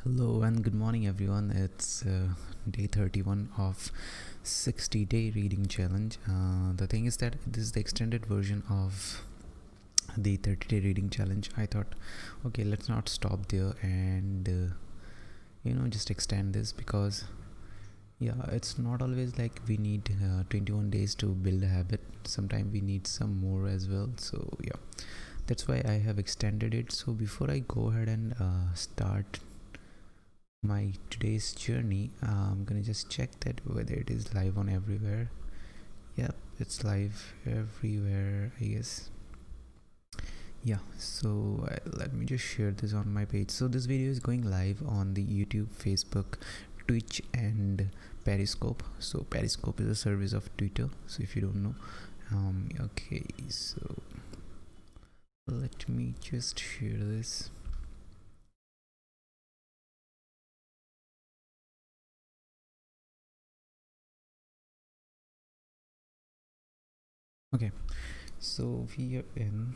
Hello and good morning, everyone. It's day 31 of 60-day reading challenge. The thing is that this is the extended version of the 30-day reading challenge. I thought, okay, let's not stop there and just extend this because it's not always like we need 21 days to build a habit. Sometimes we need some more as well. So that's why I have extended it. So before I go ahead and start my today's journey, I'm gonna just check that whether it is live on everywhere. Yep, it's live everywhere, I guess. So let me just share this on my page. So this video is going live on the YouTube, Facebook, Twitch and Periscope. So Periscope is a service of Twitter, so if you don't know. Okay, so let me just share this. Okay, so we are in.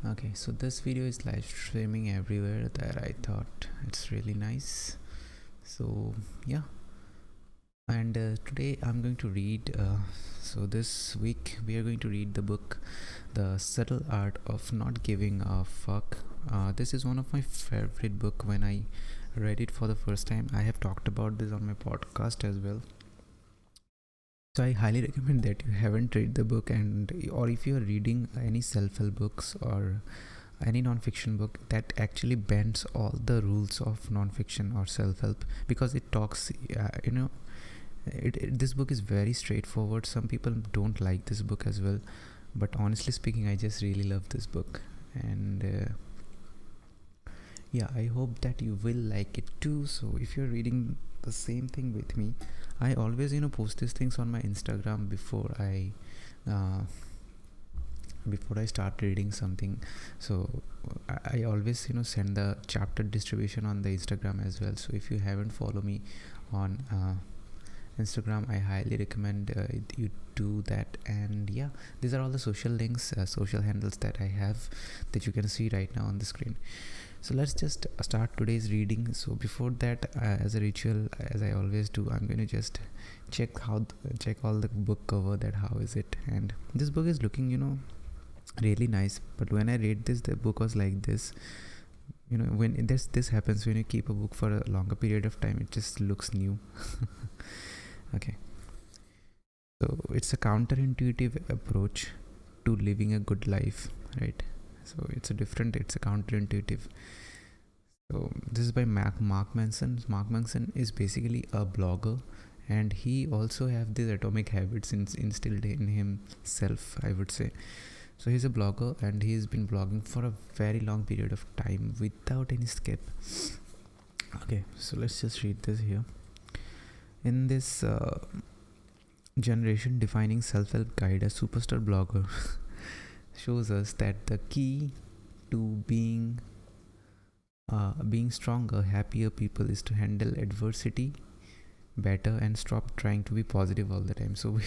Okay, so this video is live streaming everywhere. That I thought it's really nice. So and today I'm going to read so this week we are going to read the book The Subtle Art of Not Giving a Fuck. This is one of my favorite book. When I read it for the first time, I have talked about this on my podcast as well. So I highly recommend that you haven't read the book, or if you are reading any self-help books or any non-fiction book that actually bends all the rules of non-fiction or self-help, because it talks this book is very straightforward. Some people don't like this book as well, but honestly speaking, I just really love this book. And I hope that you will like it too. So if you're reading the same thing with me, I always post these things on my Instagram before I start reading something. So I always send the chapter distribution on the Instagram as well. So if you haven't followed me on Instagram, I highly recommend you do that. And these are all the social links, social handles that I have, that you can see right now on the screen. So let's just start today's reading. So before that, as a ritual, as I always do, I'm going to just check all the book cover, that how is it. And this book is looking really nice, but when I read this, the book was like this. When this happens, when you keep a book for a longer period of time, it just looks new. Okay, so it's a counterintuitive approach to living a good life, right? So it's a counterintuitive. So this is by Mark Manson. Mark Manson is basically a blogger, and he also have these atomic habits instilled in himself, I would say. So he's a blogger, and he's been blogging for a very long period of time without any skip. Okay, so let's just read this here. In this generation defining self-help guide, a superstar blogger shows us that the key to being stronger, happier people is to handle adversity better and stop trying to be positive all the time. So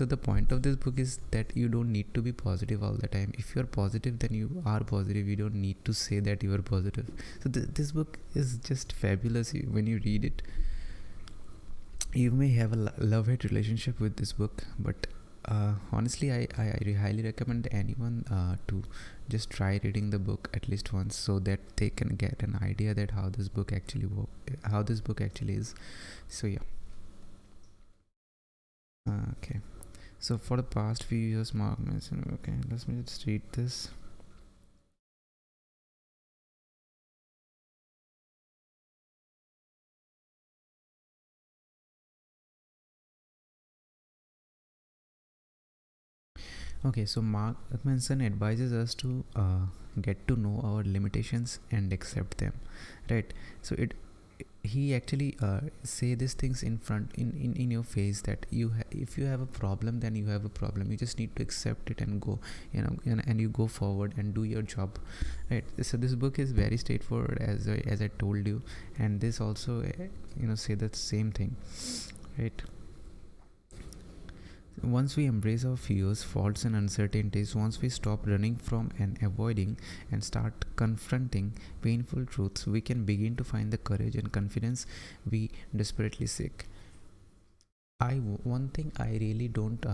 the point of this book is that you don't need to be positive all the time. If you're positive, then you are positive. You don't need to say that you are positive. So this book is just fabulous. When you read it, you may have a love-hate relationship with this book, but honestly, I highly recommend anyone to just try reading the book at least once, so that they can get an idea that how this book actually is. So okay, so for the past few years, Mark Manson. Okay, let me just read this. Okay, so Mark Manson advises us to get to know our limitations and accept them, right? So he actually say these things in your face, that if you have a problem, then you have a problem. You just need to accept it and go, and you go forward and do your job, right? So this book is very straightforward, as I told you, and this also say the same thing, right? Once we embrace our fears, faults, and uncertainties, once we stop running from and avoiding and start confronting painful truths, we can begin to find the courage and confidence we desperately seek. One thing I really don't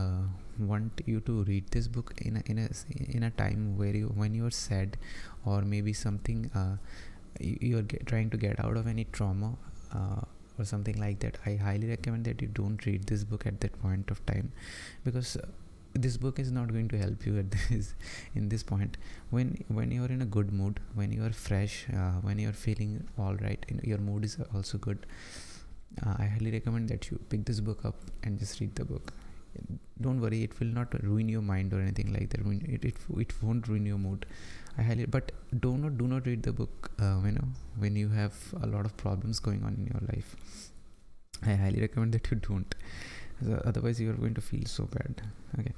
want you to read this book in a time where when you are sad, or maybe something you are trying to get out of any trauma, or something like that. I highly recommend that you don't read this book at that point of time, because this book is not going to help you at this in this point. When you are in a good mood, when you are fresh, when you are feeling all right, your mood is also good, I highly recommend that you pick this book up and just read the book. Don't worry, it will not ruin your mind or anything like that. It won't ruin your mood. But do not read the book when you have a lot of problems going on in your life. I highly recommend that you don't. So otherwise you are going to feel so bad. Okay.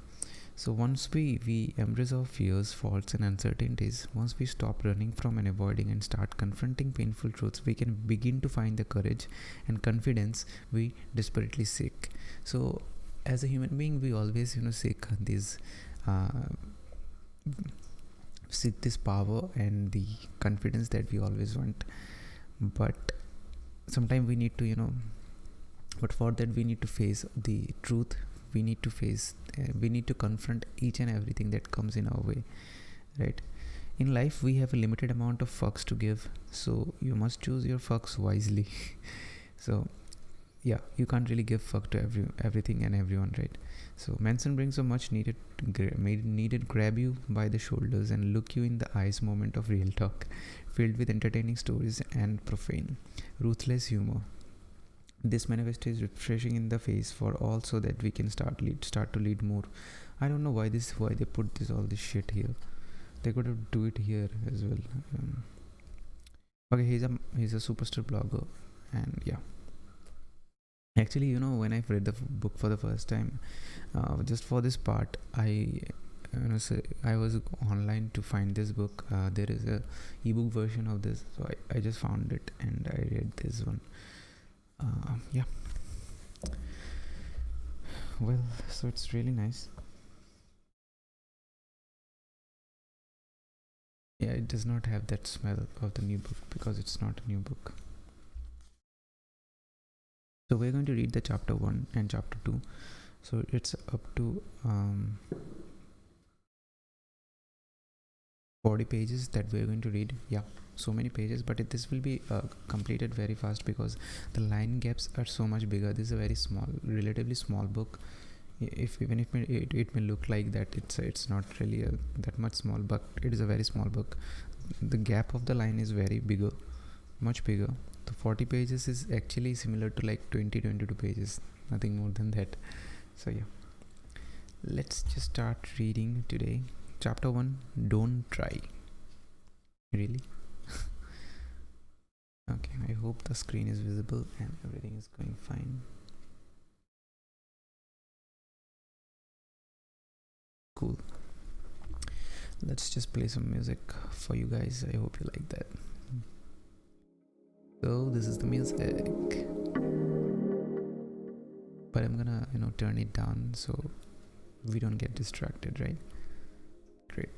So once we embrace our fears, faults, and uncertainties, once we stop running from and avoiding and start confronting painful truths, we can begin to find the courage and confidence we desperately seek. So as a human being, we always seek this power and the confidence that we always want. But sometimes we need to but for that we need to face the truth. We need to confront each and everything that comes in our way, right? In life we have a limited amount of fucks to give, so you must choose your fucks wisely. So yeah, you can't really give fuck to everything and everyone, right? So Manson brings a much needed grab you by the shoulders and look you in the eyes moment of real talk, filled with entertaining stories and profane, ruthless humor. This manifesto is refreshing in the face for all, so that we can start to lead more. I don't know why they put all this shit here. They could have do it here as well. Okay, he's a superstar blogger, and yeah. Actually, when I've read the book for the first time, just for this part, I was online to find this book. There is a ebook version of this, so I just found it and I read this one. Yeah, well, so it's really nice. Yeah, it does not have that smell of the new book because it's not a new book. So we're going to read the chapter 1 and chapter 2. So it's up to 40 pages that we're going to read. Yeah, so many pages, but this will be completed very fast because the line gaps are so much bigger. This is a very small, relatively small book. Even if it may look like that it's not really that much small, but it is a very small book. The gap of the line is very bigger, much bigger. The 40 pages is actually similar to like 22 pages, nothing more than that. So yeah, let's just start reading today. Chapter 1, don't try. Really? Okay, I hope the screen is visible and everything is going fine. Cool. Let's just play some music for you guys. I hope you like that. So this is the music, but I'm gonna turn it down so we don't get distracted, right? Great.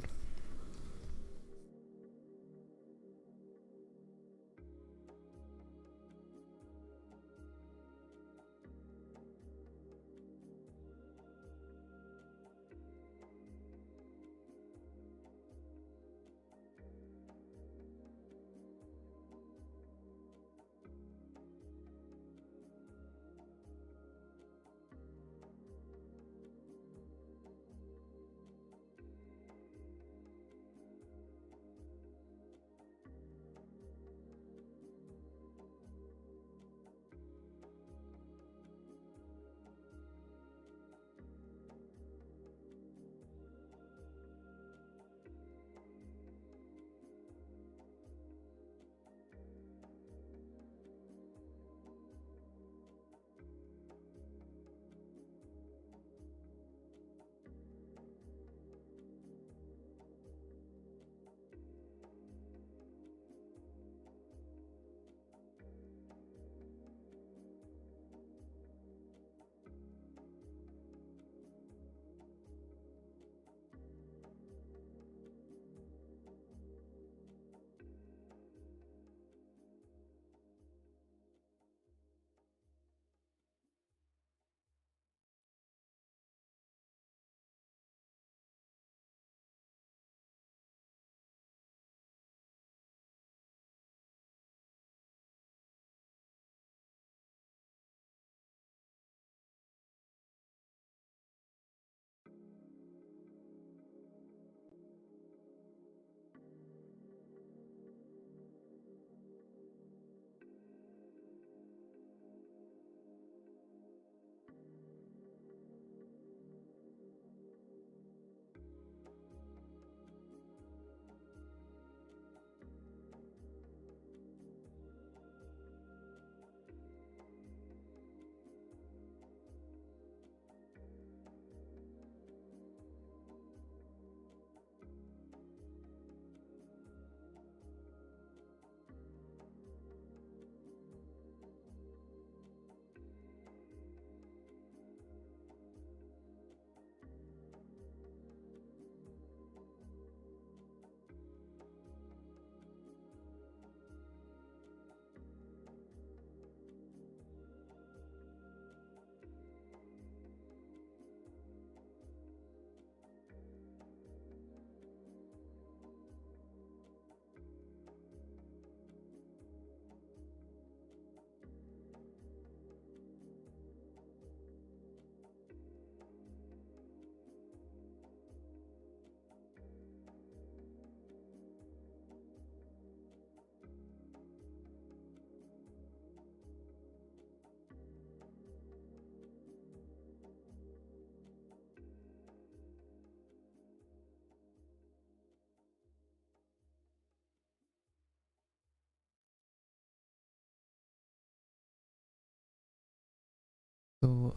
So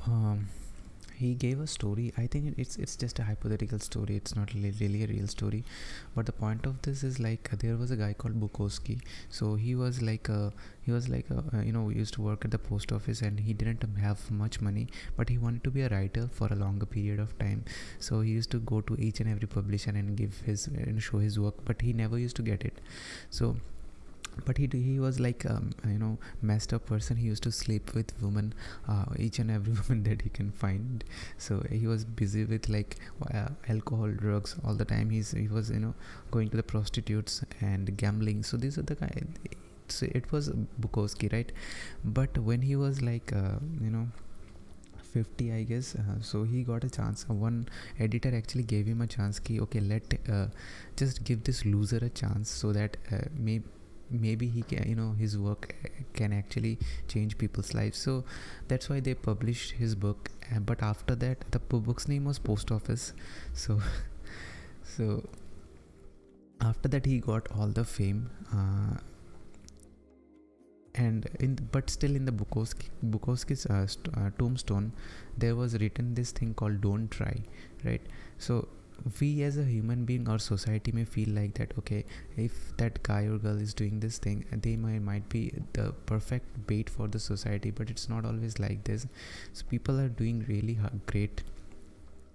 he gave a story. I think it's just a hypothetical story. It's not really a real story. But the point of this is like there was a guy called Bukowski. So he was like a used to work at the post office, and he didn't have much money, but he wanted to be a writer for a longer period of time. So he used to go to each and every publisher and give his and show his work, but he never used to get it. So but he was like messed up person. He used to sleep with women, each and every woman that he can find. So he was busy with like alcohol, drugs all the time. He was going to the prostitutes and gambling. So these are the guy. So it was Bukowski, right? But when he was like 50, I guess, so he got a chance. One editor actually gave him a chance ki, okay, let just give this loser a chance, so that maybe he can, his work can actually change people's lives. So that's why they published his book. But after that, the book's name was Post Office. So so after that he got all the fame, but still in the Bukowski's tombstone, there was written this thing called "Don't try," right? So we as a human being or society may feel like that, okay, if that guy or girl is doing this thing, they might be the perfect bait for the society, but it's not always like this. So people are doing really great.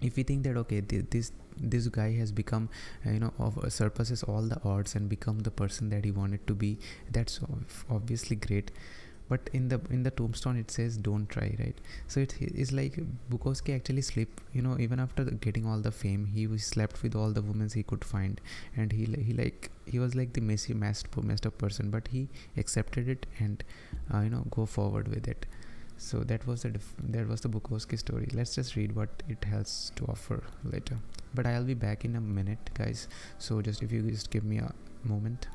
If we think that, okay, this guy has become surpasses all the odds and become the person that he wanted to be, that's obviously great. But in the tombstone it says don't try, right? So it is like Bukowski actually slept, even after getting all the fame, slept with all the women he could find. And he was like the messed up person, but he accepted it and go forward with it. So that was the Bukowski story. Let's just read what it has to offer later. But I'll be back in a minute, guys. So just if you just give me a moment.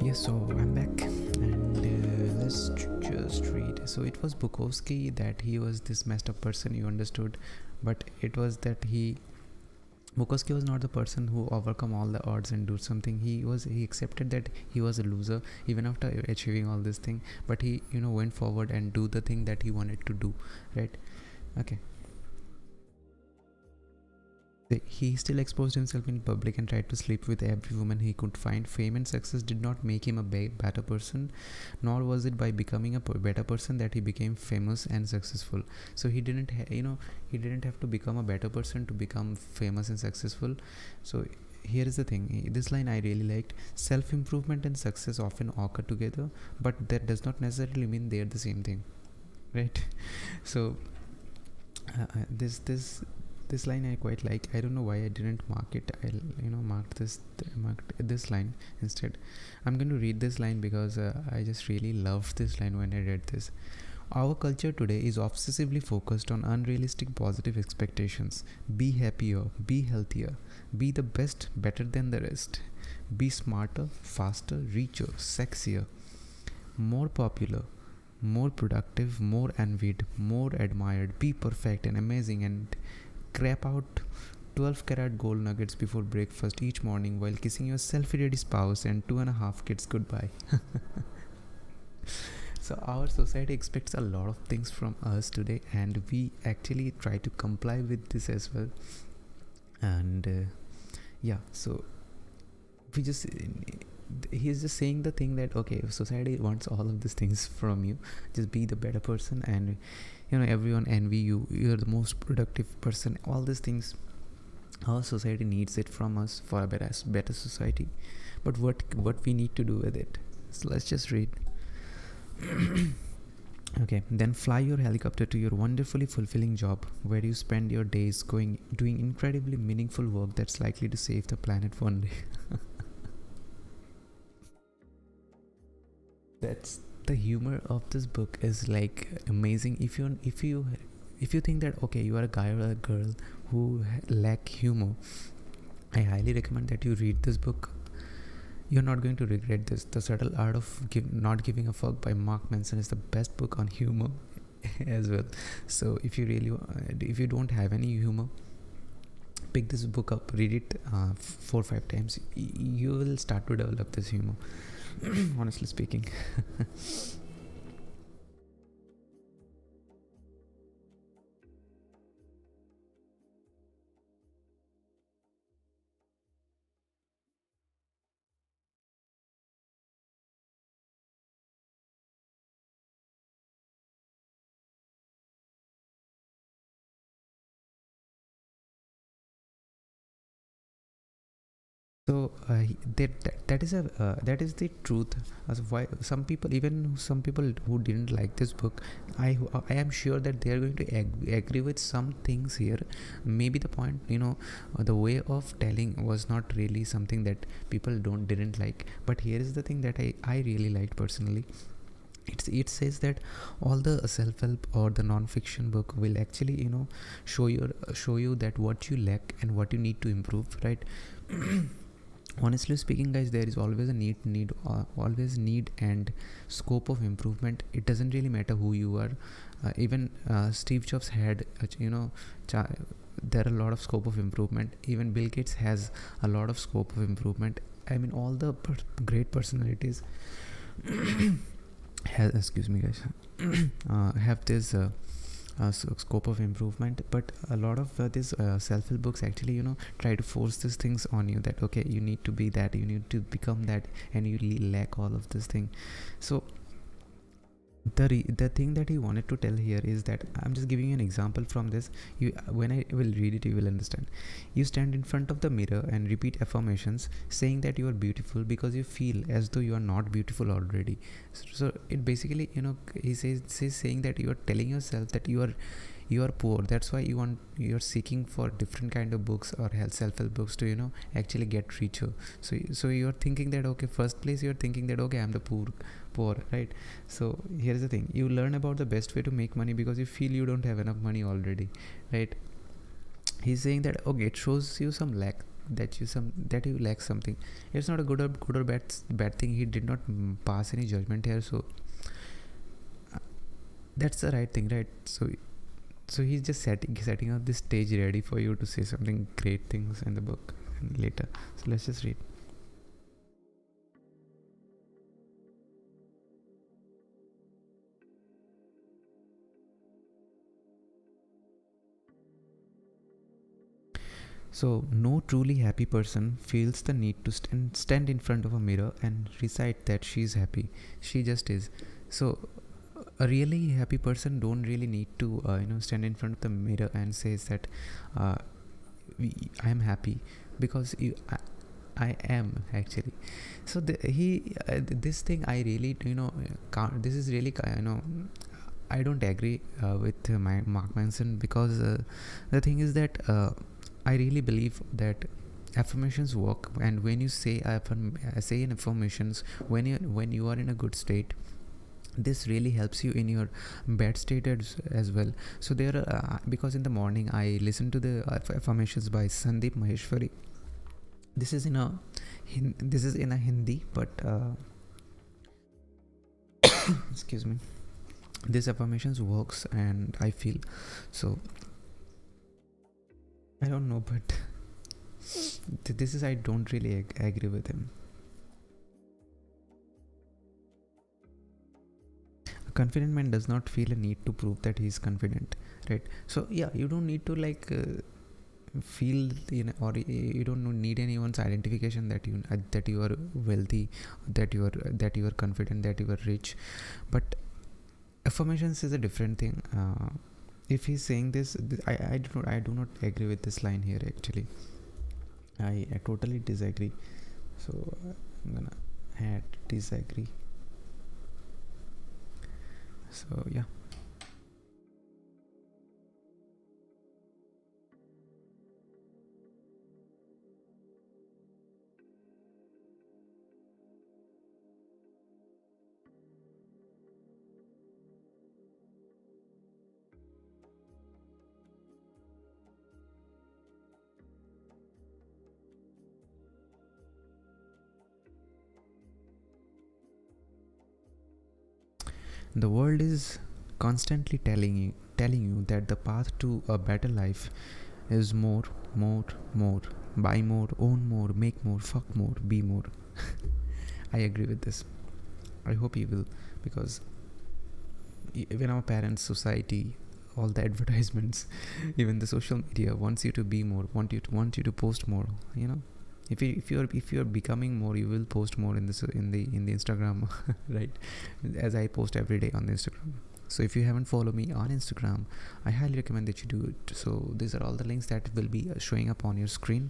Yes, so I'm back, and let's just read. So it was Bukowski that he was this messed up person, you understood, but it was that Bukowski was not the person who overcome all the odds and do something. He accepted that he was a loser even after achieving all this thing, but he went forward and do the thing that he wanted to do, right? Okay. He still exposed himself in public and tried to sleep with every woman he could find. Fame and success did not make him a better person, nor was it by becoming a better person that he became famous and successful. So he didn't, he didn't have to become a better person to become famous and successful. So here is the thing. This line I really liked. Self-improvement and success often occur together, but that does not necessarily mean they are the same thing, right? So this line I quite like. I don't know why I didn't mark it. I'll marked this line instead. I'm going to read this line because I just really loved this line when I read this. Our culture today is obsessively focused on unrealistic positive expectations. Be happier, be healthier, be the best, better than the rest. Be smarter, faster, richer, sexier, more popular, more productive, more envied, more admired. Be perfect and amazing, and crap out 12 karat gold nuggets before breakfast each morning while kissing your selfie ready spouse and 2.5 kids goodbye. So our society expects a lot of things from us today, and we actually try to comply with this as well. And so we just he's just saying the thing that okay, society wants all of these things from you. Just be the better person, and everyone envy you. You're the most productive person. All these things, our society needs it from us for a better society. But what we need to do with it? So let's just read. Okay, then fly your helicopter to your wonderfully fulfilling job where you spend your days doing incredibly meaningful work that's likely to save the planet one day. That's the humor of this book is like amazing. If you think that okay, you are a guy or a girl who lack humor, I highly recommend that you read this book. You're not going to regret this. The Subtle Art of Not Giving a Fuck by Mark Manson is the best book on humor as well. So if you don't have any humor, pick this book up, read it 4 or 5 times. You will start to develop this humor. Honestly speaking. So that is the truth. As why some people who didn't like this book, I am sure that they are going to agree with some things here. Maybe the point, the way of telling was not really something that people didn't like. But here is the thing that I really liked personally. It says that all the self-help or the non-fiction book will actually show you that what you lack and what you need to improve, right? Honestly speaking, guys, there is always a always need and scope of improvement. It doesn't really matter who you are. Even Steve Jobs had there are a lot of scope of improvement. Even Bill Gates has a lot of scope of improvement. I mean, all the great personalities excuse me, guys, have this scope of improvement. But a lot of these self-help books actually try to force these things on you, that okay, you need to be that, you need to become that, and you lack all of this thing. So the thing that he wanted to tell here is that I'm just giving you an example from this. When I will read it, you will understand. You stand in front of the mirror and repeat affirmations saying that you are beautiful because you feel as though you are not beautiful already. So it basically he's saying that you are telling yourself that you are poor. That's why you're seeking for different kind of books or self-help books to actually get richer. So you're thinking that okay, first place you're thinking that okay, I'm the poor, right? So here's the thing. You learn about the best way to make money because you feel you don't have enough money already, right? He's saying that okay, it shows you some lack, that you lack something. It's not a good or bad thing. He did not pass any judgment here. So that's the right thing, right? So he's just setting up this stage ready for you to say something great things in the book later. So let's just read. So no truly happy person feels the need to stand in front of a mirror and recite that she is happy. She just is. So a really happy person don't really need to stand in front of the mirror and says that uh, I am happy, because I am actually. So this thing I really this is really I don't agree with my Mark Manson, because the thing is that I really believe that affirmations work, and when you say say in affirmations when you are in a good state, this really helps you in your bad state as well. So there are because in the morning I listen to the affirmations by Sandeep Maheshwari. This is in a Hindi, but excuse me, this affirmations works, and I feel so. I don't know, but this is I don't really agree with him. A confident man does not feel a need to prove that he is confident, right? So yeah, you don't need to feel or you don't need anyone's identification that you are wealthy, that you are confident, that you are rich. But affirmations is a different thing. If he's saying this, I do not agree with this line here actually. I totally disagree. So I'm gonna add disagree. So yeah. The world is constantly telling you that the path to a better life is more, more, more. Buy more, own more, make more, fuck more, be more. I agree with this. I hope you will, because even our parents, society, all the advertisements, even the social media wants you to be more, want you to post more. If you're becoming more, you will post more in the Instagram, right? As I post every day on the Instagram. So if you haven't followed me on Instagram, I highly recommend that you do it. So these are all the links that will be showing up on your screen.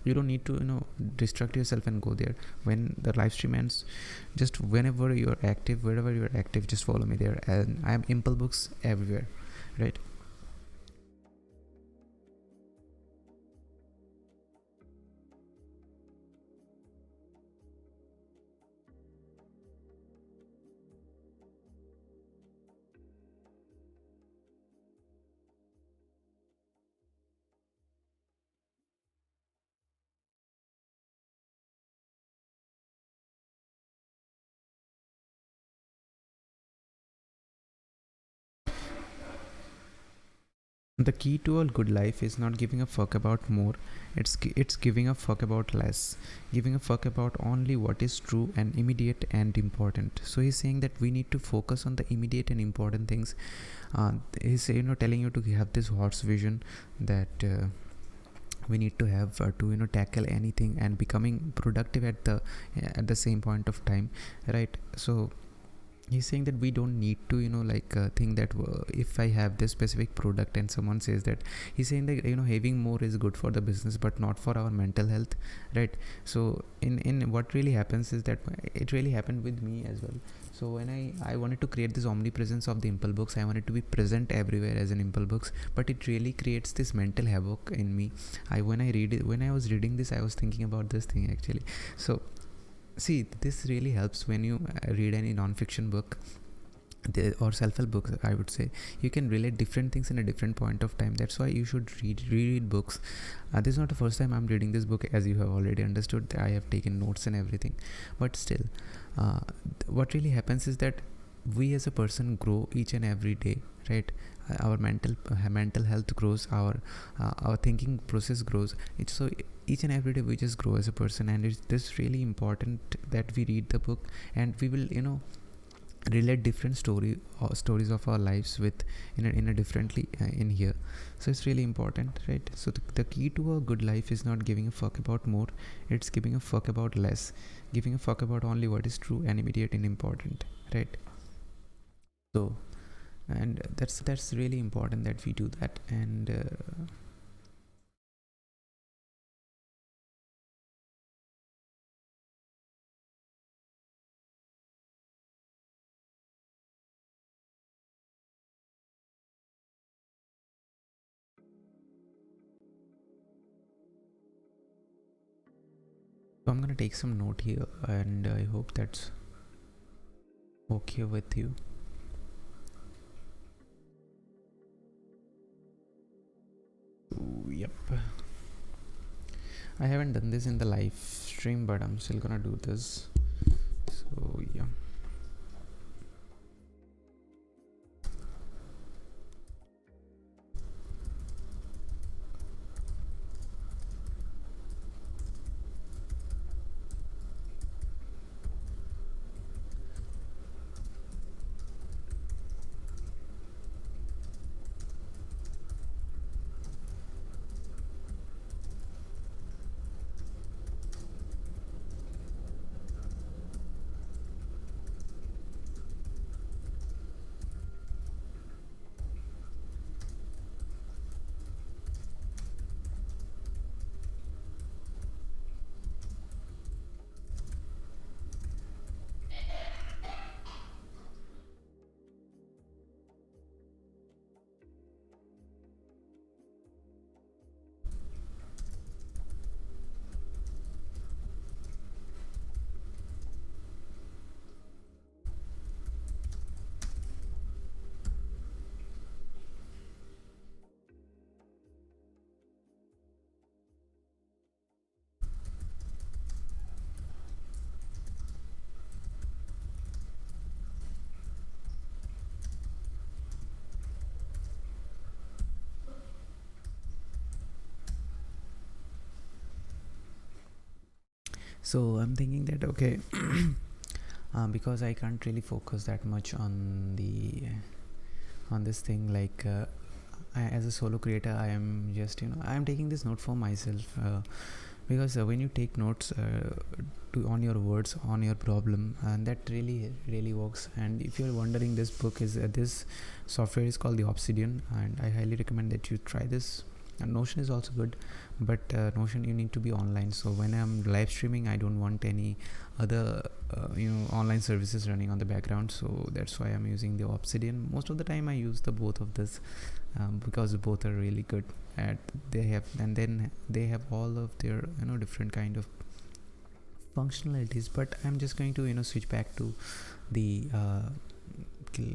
You don't need to distract yourself and go there. When the live stream ends, just wherever you're active, just follow me there. And I am ImpleBooks everywhere, right? The key to a good life is not giving a fuck about more. It's giving a fuck about less. Giving a fuck about only what is true and immediate and important. So he's saying that we need to focus on the immediate and important things. He's telling you to have this horse vision that we need to have to tackle anything and becoming productive at the same point of time, right? So he's saying that we don't need to think that if I have this specific product and someone says that, he's saying that having more is good for the business but not for our mental health, right? So in what really happens is that it really happened with me as well. So when I wanted to create this omnipresence of the ImpleBooks, I wanted to be present everywhere as an ImpleBooks, but it really creates this mental havoc in me. When I was reading this, I was thinking about this thing actually. So see, this really helps when you read any non-fiction book or self-help books. I would say you can relate different things in a different point of time. That's why you should read books. This is not the first time I'm reading this book, as you have already understood. I have taken notes and everything, but still what really happens is that we as a person grow each and every day, right? Our mental health grows, our thinking process grows. So each and every day we just grow as a person, and it's this really important that we read the book, and we will relate different stories of our lives with in a differently in here. So it's really important, right? So the key to a good life is not giving a fuck about more, it's giving a fuck about less, giving a fuck about only what is true and immediate and important, right? So, and that's really important that we do that. And so I'm gonna take some note here, and I hope that's okay with you. Ooh, yep. I haven't done this in the live stream, but I'm still gonna do this. So yeah. So I'm thinking that okay, because I can't really focus that much on this thing, like as a solo creator, I am just I am taking this note for myself, because when you take notes on your words, on your problem, and that really works. And if you're wondering, this book is this software is called the Obsidian, and I highly recommend that you try this. And Notion is also good, but Notion, you need to be online. So when I'm live streaming, I don't want any other online services running on the background, so that's why I'm using the Obsidian. Most of the time I use the both of this, because both are really good at they have all of their different kind of functionalities. But I'm just going to switch back to the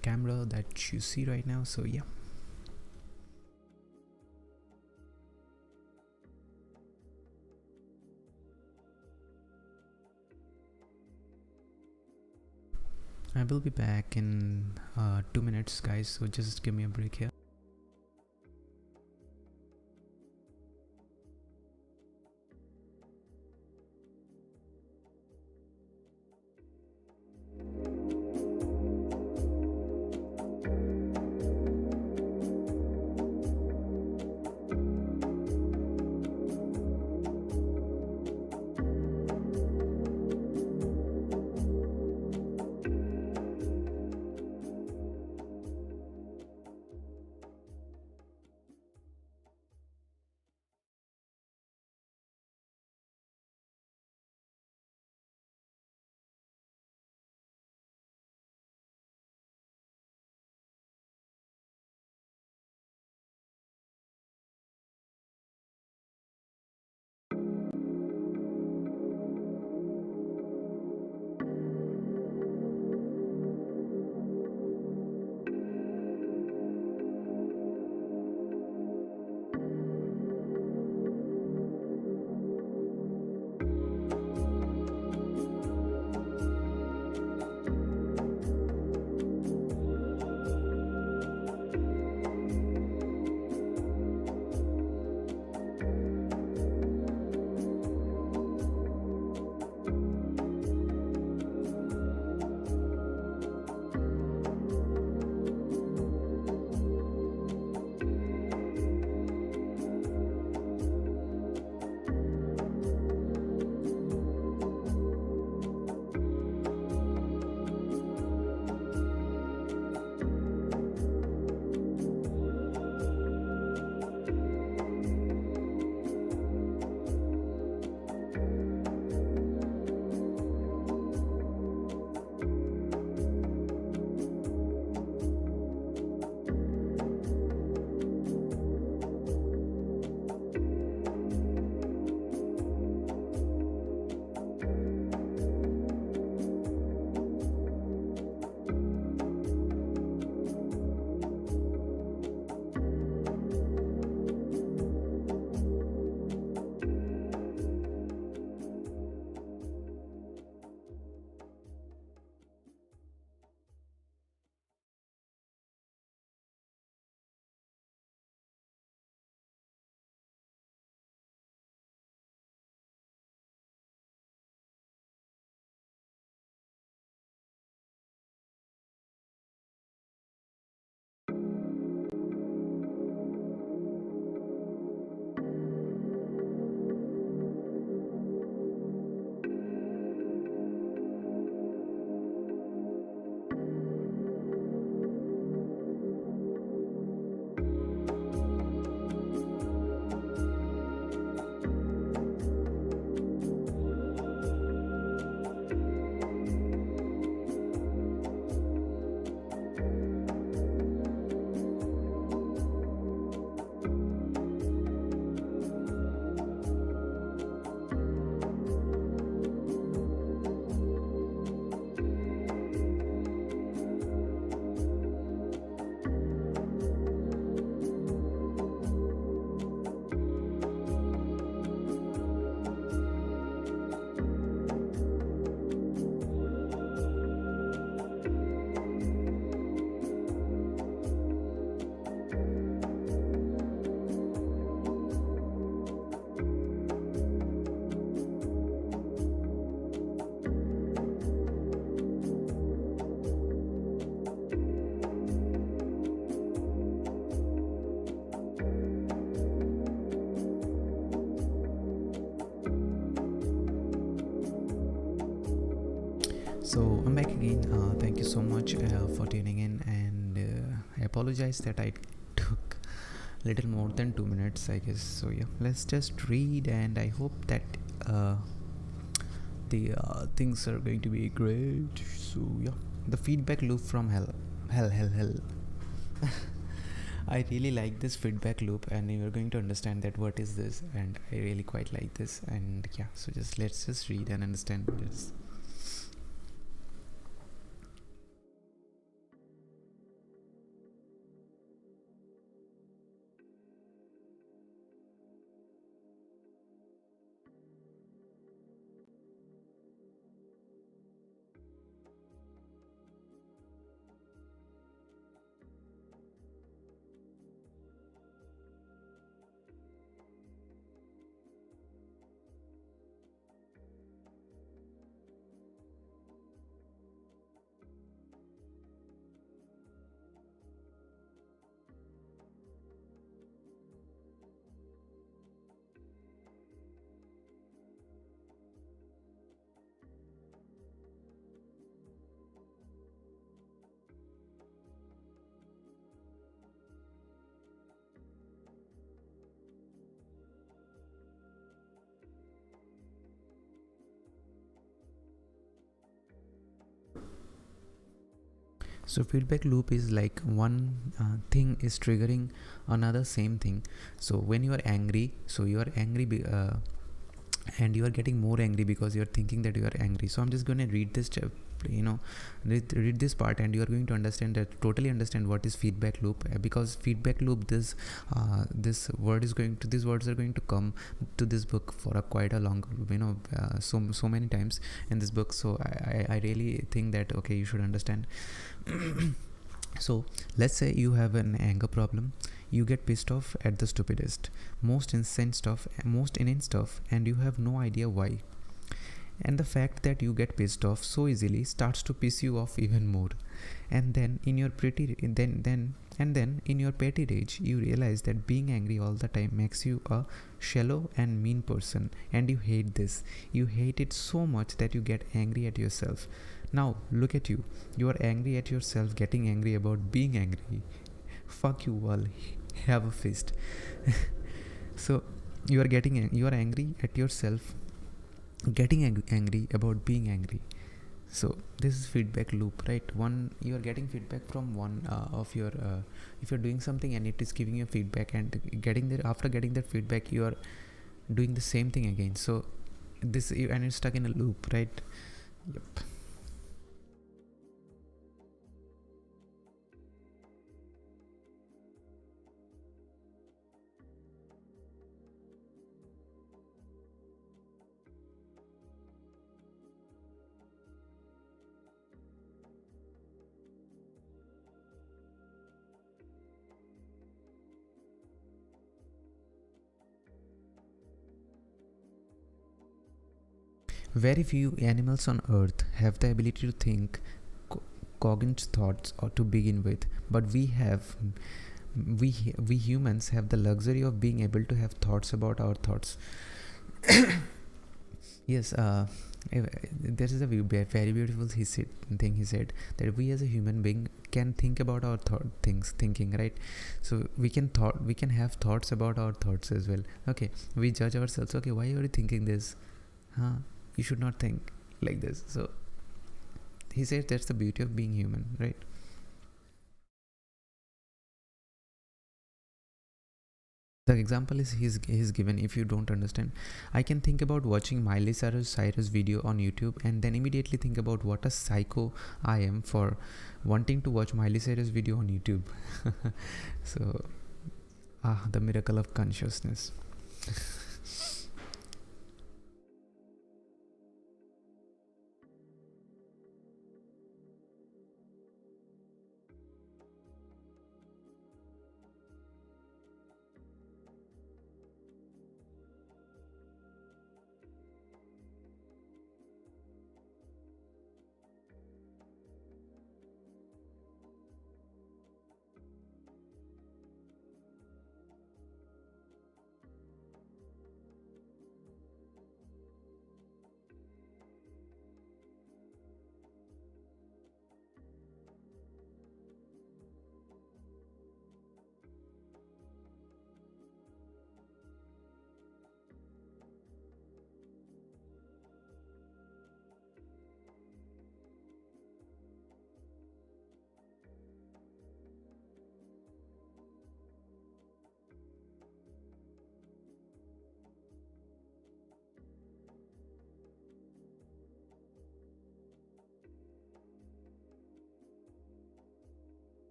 camera that you see right now. So yeah. I will be back in 2 minutes, guys, so just give me a break here. So I'm back again. Thank you so much for tuning in, and I apologize that I took a little more than 2 minutes, I guess. So yeah, let's just read, and I hope that the things are going to be great. So yeah, the feedback loop from hell. I really like this feedback loop, and you're going to understand that what is this, and I really quite like this. And yeah, so let's just read and understand what it is. So feedback loop is like one thing is triggering another same thing. So when you are angry, so you are angry and you are getting more angry because you are thinking that you are angry. So I'm just going to read this read this part, and you are going to totally understand what is feedback loop, because feedback loop, these words are going to come to this book for quite a long, so many times in this book. So I really think that okay, you should understand. So let's say you have an anger problem. You get pissed off at the stupidest, most inane stuff, and you have no idea why. And the fact that you get pissed off so easily starts to piss you off even more. And then in your petty rage, you realize that being angry all the time makes you a shallow and mean person, and you hate this. You hate it so much that you get angry at yourself. Now look at you. You are angry at yourself, getting angry about being angry. Fuck you all. Have a fist. So you are angry at yourself, getting angry about being angry. So this is feedback loop, right? One, you are getting feedback from one of your if you're doing something and it is giving you feedback, and after getting that feedback, you are doing the same thing again. So and it's stuck in a loop, right? Yep. Very few animals on earth have the ability to think cogent thoughts or to begin with, but we humans have the luxury of being able to have thoughts about our thoughts. Yes, there is a very beautiful thing he said, that we as a human being can think about our thinking, right? So we can have thoughts about our thoughts as well. Okay, we judge ourselves. Okay, why are you thinking this? You should not think like this. So he said that's the beauty of being human, right? The example is he's given. If you don't understand, I can think about watching Miley Cyrus video on YouTube, and then immediately think about what a psycho I am for wanting to watch Miley Cyrus video on YouTube. So the miracle of consciousness.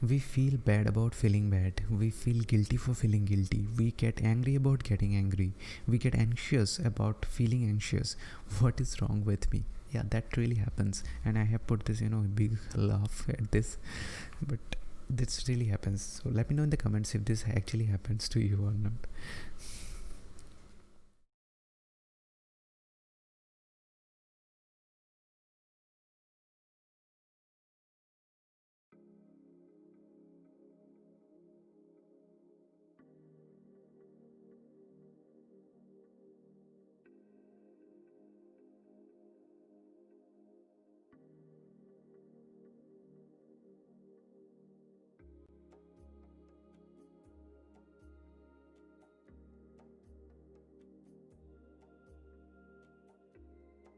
We feel bad about feeling bad. We feel guilty for feeling guilty. We get angry about getting angry. We get anxious about feeling anxious. What is wrong with me? Yeah, that really happens. And I have put this, big laugh at this. But this really happens. So let me know in the comments if this actually happens to you or not.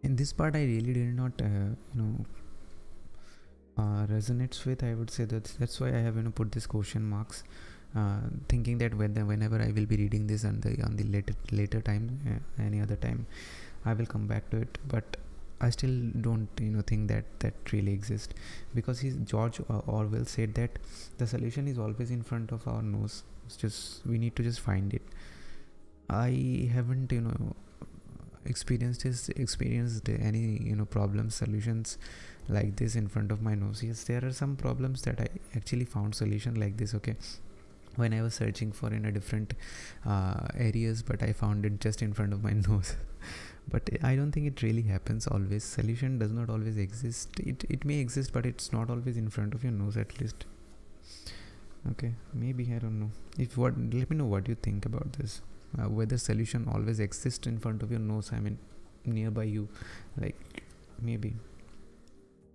In this part, I really did not, resonates with. I would say that's why I have put this question marks, thinking that whenever I will be reading this on the later time, any other time, I will come back to it. But I still don't think that really exists, because George Orwell said that the solution is always in front of our nose. It's just we need to just find it. I haven't experienced any problem solutions like this in front of my nose. Yes, there are some problems that I actually found solution like this, okay, when I was searching for in a different areas, but I found it just in front of my nose. But I don't think it really happens always. Solution does not always exist. It may exist, but it's not always in front of your nose, at least. Okay, maybe, I don't know. Let me know what you think about this. Whether solution always exists in front of your nose, I mean nearby you, like, maybe,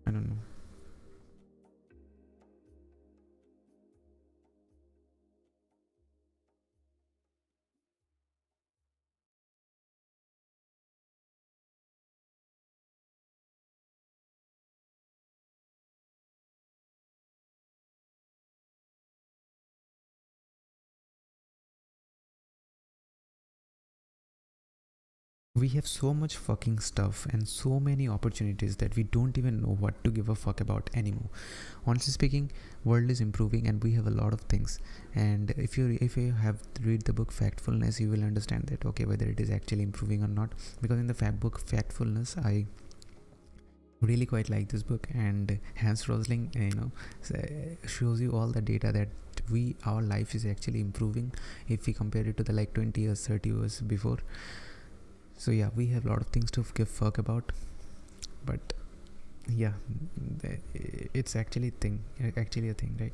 I don't know. We have so much fucking stuff and so many opportunities that we don't even know what to give a fuck about anymore. Honestly speaking, world is improving and we have a lot of things. And if you have read the book Factfulness, you will understand that, okay, whether it is actually improving or not. Because in the book Factfulness, I really quite like this book, and Hans Rosling shows you all the data that our life is actually improving if we compare it to the 20 years 30 years before. So yeah, we have a lot of things to give fuck about, but yeah, it's actually a thing, right?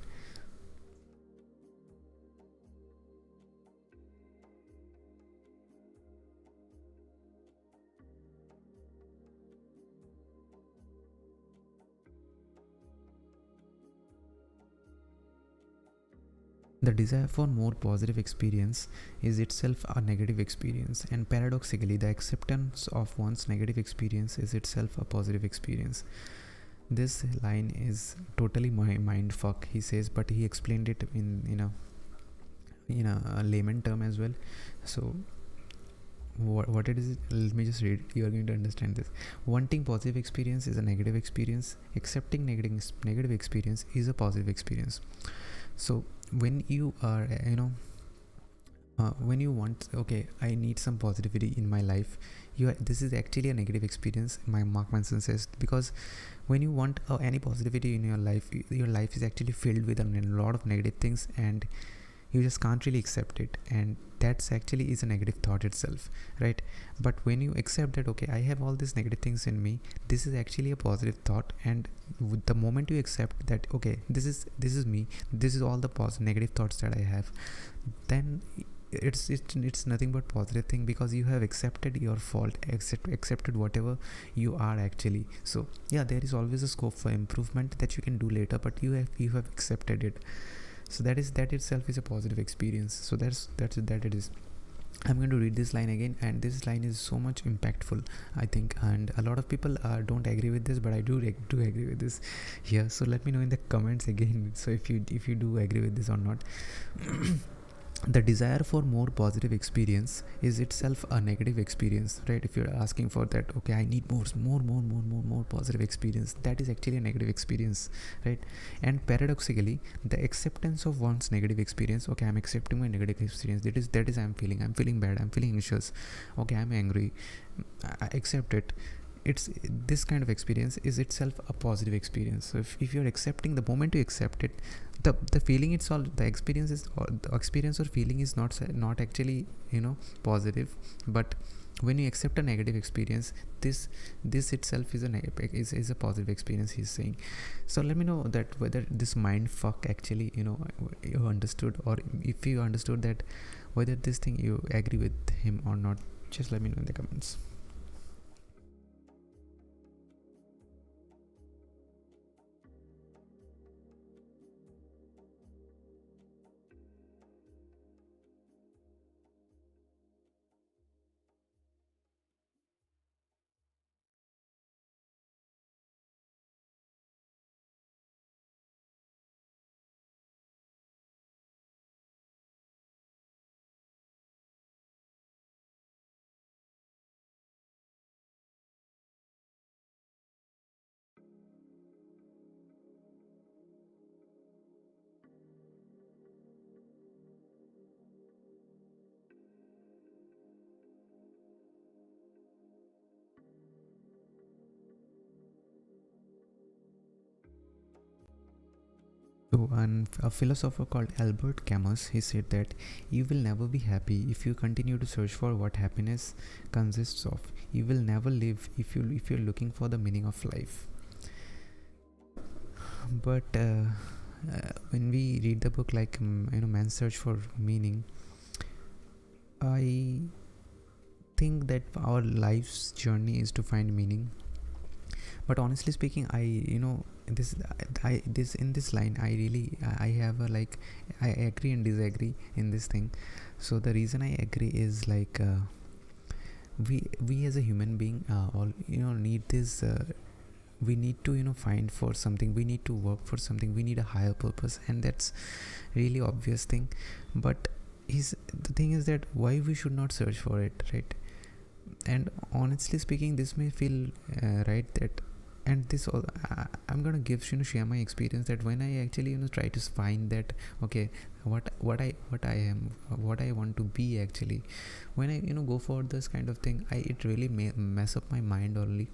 The desire for more positive experience is itself a negative experience, and paradoxically, the acceptance of one's negative experience is itself a positive experience. This line is totally my mind fuck, he says, but he explained it in a layman term as well. So what it is, let me just read it. You are going to understand this. Wanting positive experience is a negative experience. Accepting negative experience is a positive experience. So when you are when you want, okay, I need some positivity in my life, this is actually a negative experience, my Mark Manson says, because when you want any positivity in your life is actually filled with a lot of negative things, and you just can't really accept it, and that's actually is a negative thought itself, right? But when you accept that, okay, I have all these negative things in me, this is actually a positive thought, and with the moment you accept that, okay, this is me, this is all the negative thoughts that I have, then it's nothing but positive thing, because you have accepted your fault, accepted whatever you are actually. So yeah, there is always a scope for improvement that you can do later, but you have accepted it. So that itself is a positive experience. So that it is. I'm going to read this line again, and this line is so much impactful, I think, and a lot of people don't agree with this, but I do agree with this here. So let me know in the comments again, so if you do agree with this or not. the desire for more positive experience is itself a negative experience, right? If you're asking for that, okay, I need more positive experience, that is actually a negative experience, right? And paradoxically, the acceptance of one's negative experience, okay, I'm accepting my negative experience, that is I'm feeling bad, I'm feeling anxious, okay, I'm angry, I accept it. It's this kind of experience is itself a positive experience. So if you're accepting, the moment you accept it, the feeling, it's all the experience is, or the experience or feeling is not actually positive. But when you accept a negative experience, this itself is a positive experience, he's saying. So let me know that whether this mind fuck actually you understood, or if you understood that, whether this thing you agree with him or not. Just let me know in the comments. So, a philosopher called Albert Camus, he said that you will never be happy if you continue to search for what happiness consists of. You will never live if you're looking for the meaning of life. But when we read the book like Man's Search for Meaning, I think that our life's journey is to find meaning. But honestly speaking, this in this line, I have a like, I agree and disagree in this thing. So the reason I agree is like, we as a human being all need this, we need to find for something, we need to work for something, we need a higher purpose, and that's really obvious thing. But the thing is that why we should not search for it, right? And honestly speaking, this may feel right, that, and this all I'm gonna give share my experience, that when I actually try to find that, okay, what I am, what I want to be actually, when I go for this kind of thing, it really mess up my mind only.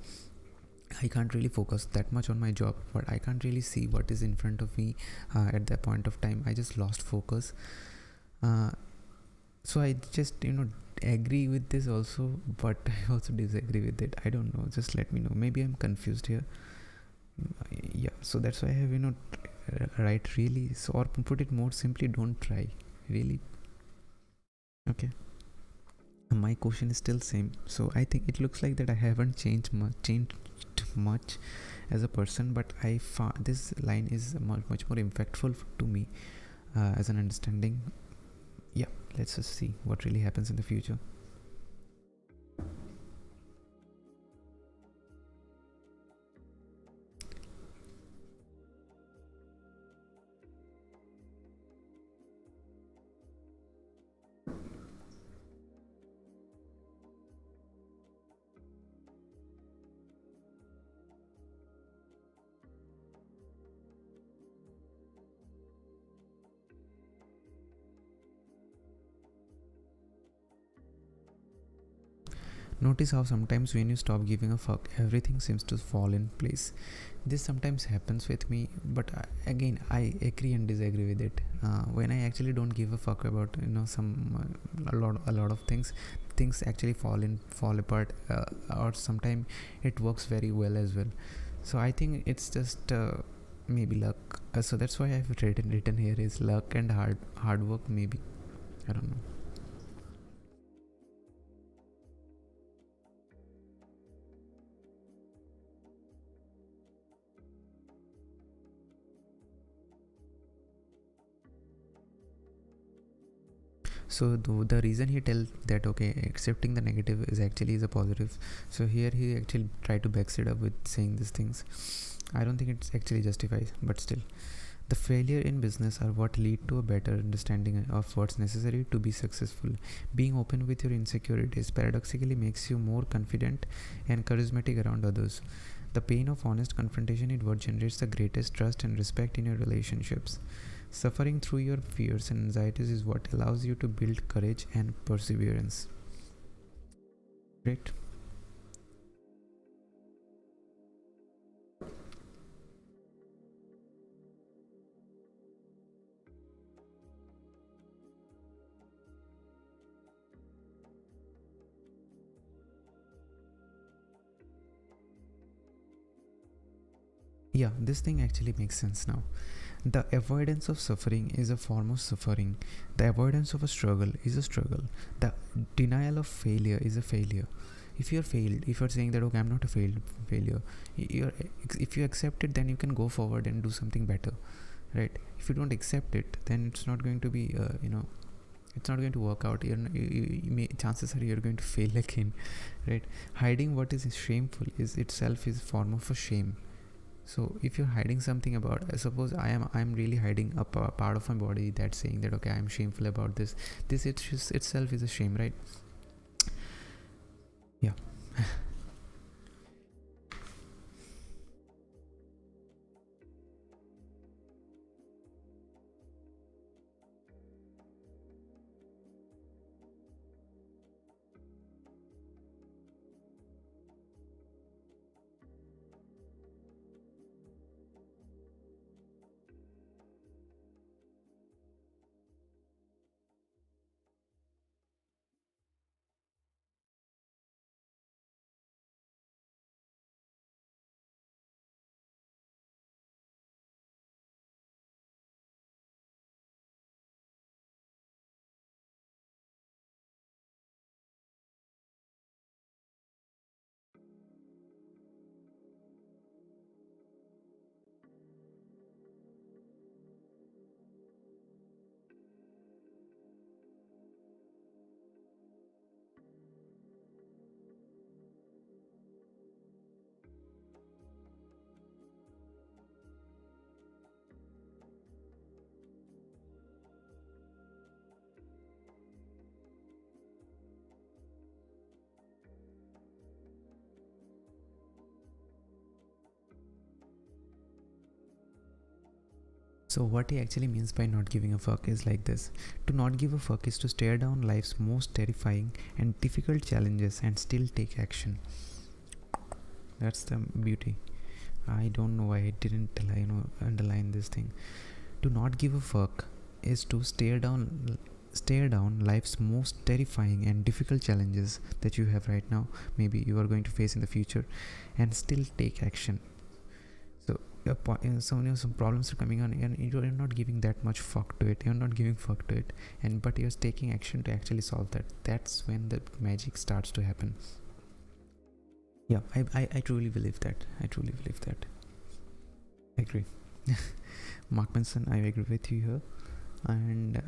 I can't really focus that much on my job, but I can't really see what is in front of me at that point of time. I just lost focus. So I just agree with this also, but I also disagree with it. I don't know, just let me know, maybe I'm confused here. Yeah, so that's why I have write really, so, or put it more simply, don't try, really. Okay, my question is still same. So I think it looks like that I haven't changed much as a person, but I found this line is much more impactful to me as an understanding. Yeah, let's just see what really happens in the future. Notice how sometimes when you stop giving a fuck, everything seems to fall in place. This sometimes happens with me, but again, I agree and disagree with it. When I actually don't give a fuck about a lot of things actually fall apart, or sometimes it works very well as well. So I think it's just maybe luck. So that's why I've written here is luck and hard work, maybe. I don't know. So the reason he tells that, okay, accepting the negative is a positive. So here he actually tried to back it up with saying these things. I don't think it's actually justified, but still. The failure in business are what lead to a better understanding of what's necessary to be successful. Being open with your insecurities paradoxically makes you more confident and charismatic around others. The pain of honest confrontation is what generates the greatest trust and respect in your relationships. Suffering through your fears and anxieties is what allows you to build courage and perseverance. Great. Yeah, this thing actually makes sense now. The avoidance of suffering is a form of suffering. The avoidance of a struggle is a struggle. The denial of failure is a failure. If you're failed, if you're saying that okay, I'm not a failure, if you accept it, then you can go forward and do something better, right? If you don't accept it, then it's not going to be it's not going to work out. Chances are you're going to fail again, right? Hiding what is shameful is itself is a form of a shame. So if you're hiding something about, suppose I'm really hiding a part of my body that's saying that okay, I'm shameful about this itself is a shame, right? Yeah. So what he actually means by not giving a fuck is like this. To not give a fuck is to stare down life's most terrifying and difficult challenges and still take action. That's the beauty. I don't know why I didn't underline this thing. To not give a fuck is to stare down life's most terrifying and difficult challenges that you have right now, maybe you are going to face in the future, and still take action. So some problems are coming on and you're not giving that much fuck to it, you're not giving fuck to it, but you're taking action to actually solve that. That's when the magic starts to happen. Yeah, I truly believe that. I agree. Mark Manson, I agree with you here. And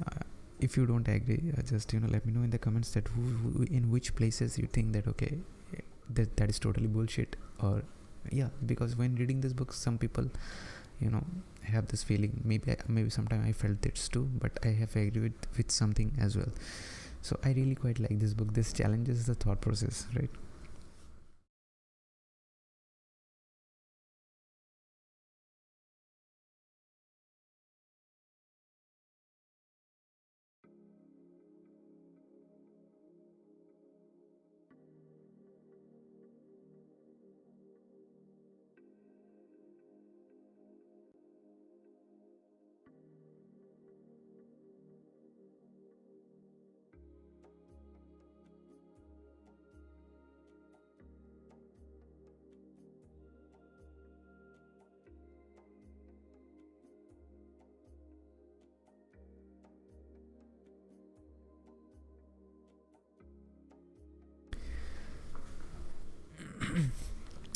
if you don't agree, just let me know in the comments that who in which places you think that okay, that is totally bullshit. Or yeah, because when reading this book, some people have this feeling. Maybe sometime I felt this too, but I have agreed with something as well. So I really quite like this book. This challenges the thought process, right?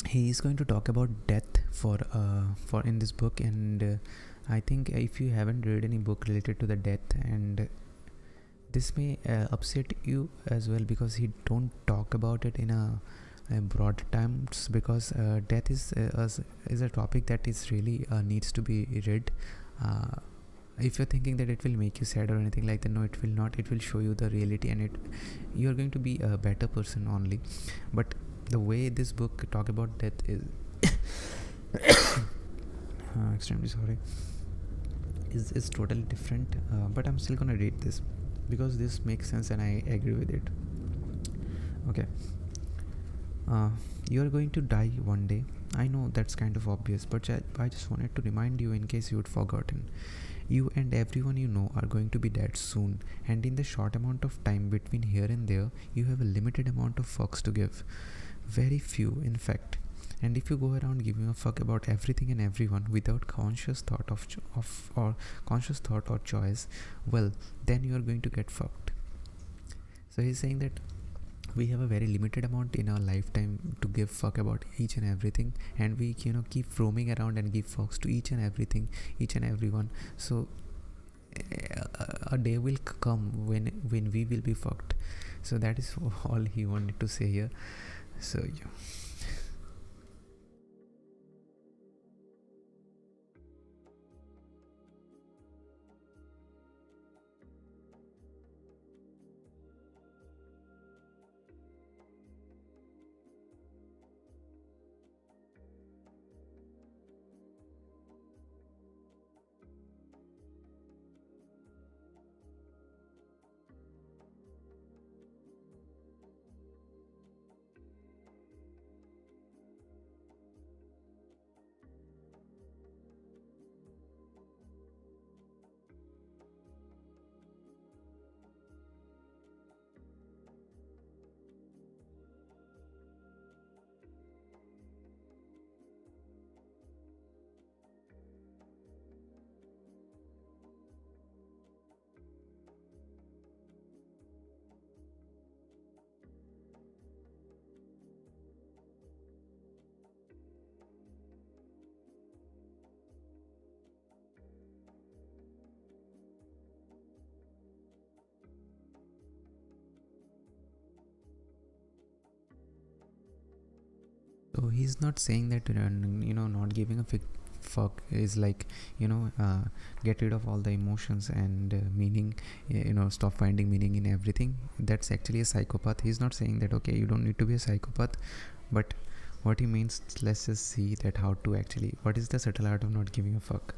He is going to talk about death for in this book, and I think if you haven't read any book related to the death, and this may upset you as well, because he don't talk about it in a broad terms, because death is a topic that is really needs to be read if you're thinking that it will make you sad or anything like that, no, it will not. It will show you the reality, and you're going to be a better person only. But the way this book talk about death is extremely sorry, is totally different, but I'm still gonna read this because this makes sense and I agree with it. Okay. You're going to die one day. I know that's kind of obvious, but I just wanted to remind you in case you'd forgotten. You and everyone you know are going to be dead soon, and in the short amount of time between here and there, you have a limited amount of fucks to give. Very few, in fact. And if you go around giving a fuck about everything and everyone without conscious thought conscious thought or choice, well, then you are going to get fucked. So he's saying that we have a very limited amount in our lifetime to give fuck about each and everything, and we keep roaming around and give fucks to each and everything, each and everyone. So a day will come when we will be fucked. So that is all he wanted to say here. So yeah. So he's not saying that not giving a fuck is like get rid of all the emotions and meaning, stop finding meaning in everything. That's actually a psychopath. He's not saying that okay, you don't need to be a psychopath, but what he means, let's just see that how to actually, what is the subtle art of not giving a fuck.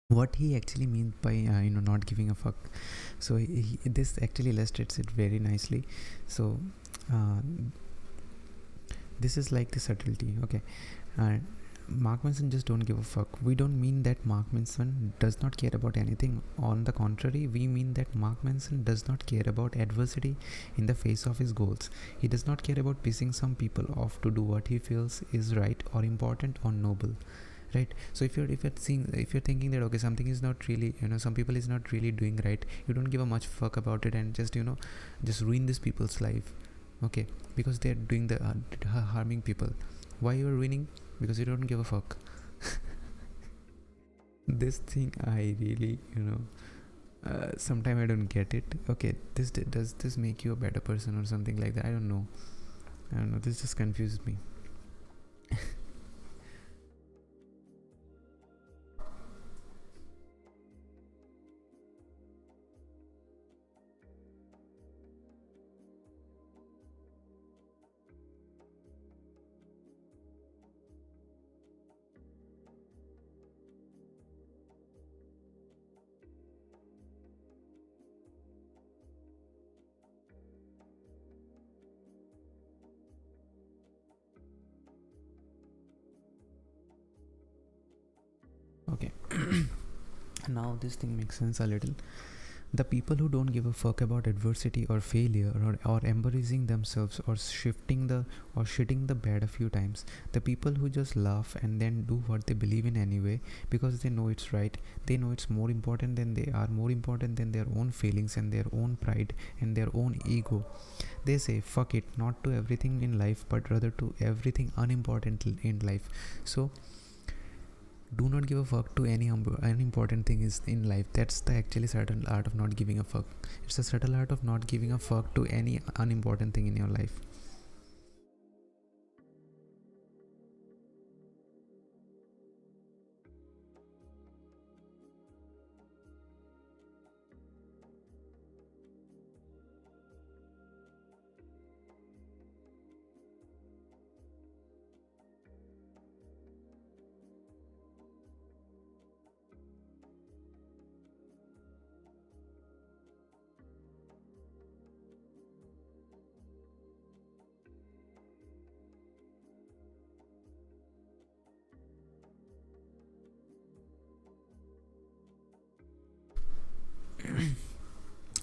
What he actually means by not giving a fuck, so this actually illustrates it very nicely. So this is like the subtlety. Okay, Mark Manson just don't give a fuck. We don't mean that Mark Manson does not care about anything. On the contrary, we mean that Mark Manson does not care about adversity in the face of his goals. He does not care about pissing some people off to do what he feels is right or important or noble. Right. So if you're thinking that okay, something is not really, some people is not really doing right, you don't give a much fuck about it and just just ruin these people's life. Okay, because they're doing the harming people. Why you're ruining? Because you don't give a fuck. This thing I really, sometimes I don't get it. Okay, does this make you a better person or something like that? I don't know. This just confuses me. Okay. Now this thing makes sense a little. The people who don't give a fuck about adversity or failure, or embarrassing themselves, or shitting the bed a few times, the people who just laugh and then do what they believe in anyway because they know it's right, they know it's more important than they are, more important than their own feelings and their own pride and their own ego. They say fuck it, not to everything in life but rather to everything unimportant in life. So do not give a fuck to any unimportant thing is in life. That's the actually subtle art of not giving a fuck. It's a subtle art of not giving a fuck to any unimportant thing in your life.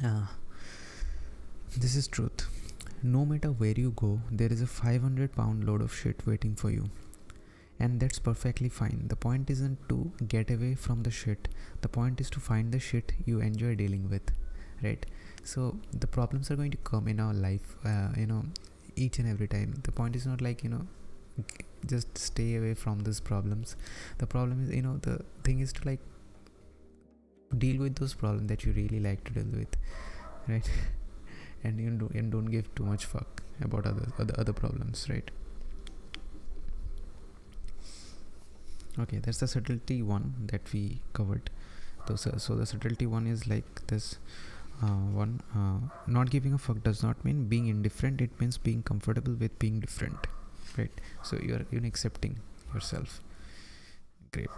Ah, this is truth. No matter where you go, there is a 500-pound load of shit waiting for you. And that's perfectly fine. The point isn't to get away from the shit. The point is to find the shit you enjoy dealing with. Right? So the problems are going to come in our life, each and every time. The point is not like, just stay away from these problems. The problem is, the thing is to like deal with those problems that you really like to deal with. Right? And don't give too much fuck about other problems, right? Okay, that's the subtlety one that we covered. So the subtlety one is like this. Not giving a fuck does not mean being indifferent. It means being comfortable with being different, right? So you're accepting yourself. Great.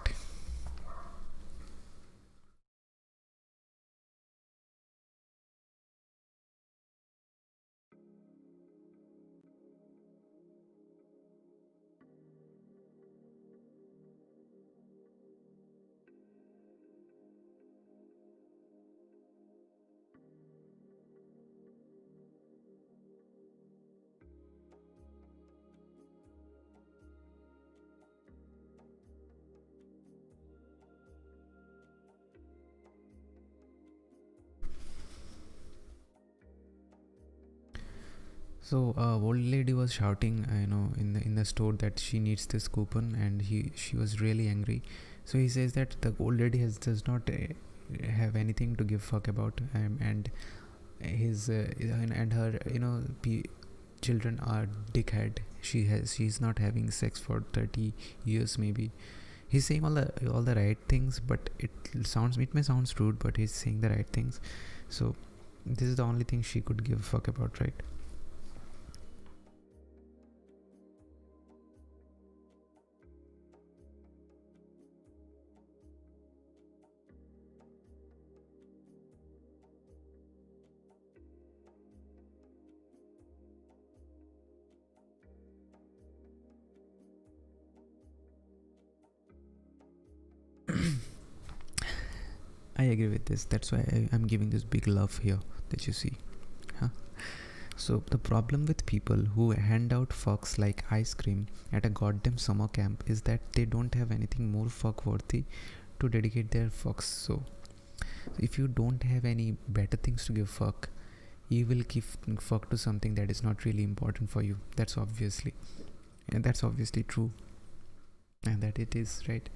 So old lady was shouting, in the store that she needs this coupon, and she was really angry. So he says that the old lady does not have anything to give fuck about, and his and her children are dickhead. She's not having sex for 30 years maybe. He's saying all the right things, but it may sound rude, but he's saying the right things. So this is the only thing she could give a fuck about, right? I agree with this. That's why I'm giving this big love here that you see. Huh? So the problem with people who hand out fucks like ice cream at a goddamn summer camp is that they don't have anything more fuck worthy to dedicate their fucks. So if you don't have any better things to give fuck, you will give fuck to something that is not really important for you. That's obviously true, and that it is, right?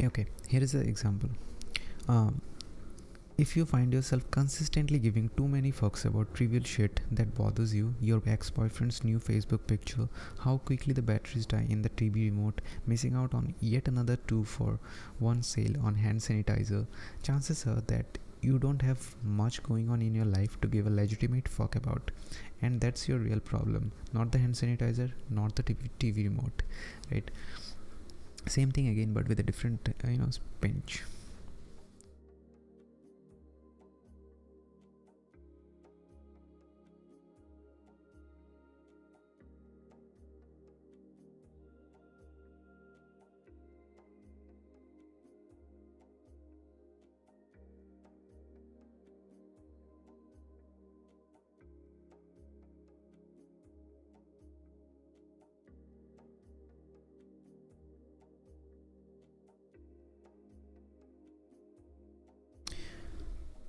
Okay, here is an example. um, If you find yourself consistently giving too many fucks about trivial shit that bothers you, your ex-boyfriend's new Facebook picture, how quickly the batteries die in the TV remote, missing out on yet another 2-for-1 sale on hand sanitizer, chances are that you don't have much going on in your life to give a legitimate fuck about. And that's your real problem, not the hand sanitizer, not the TV remote, right? Same thing again, but with a different, pinch.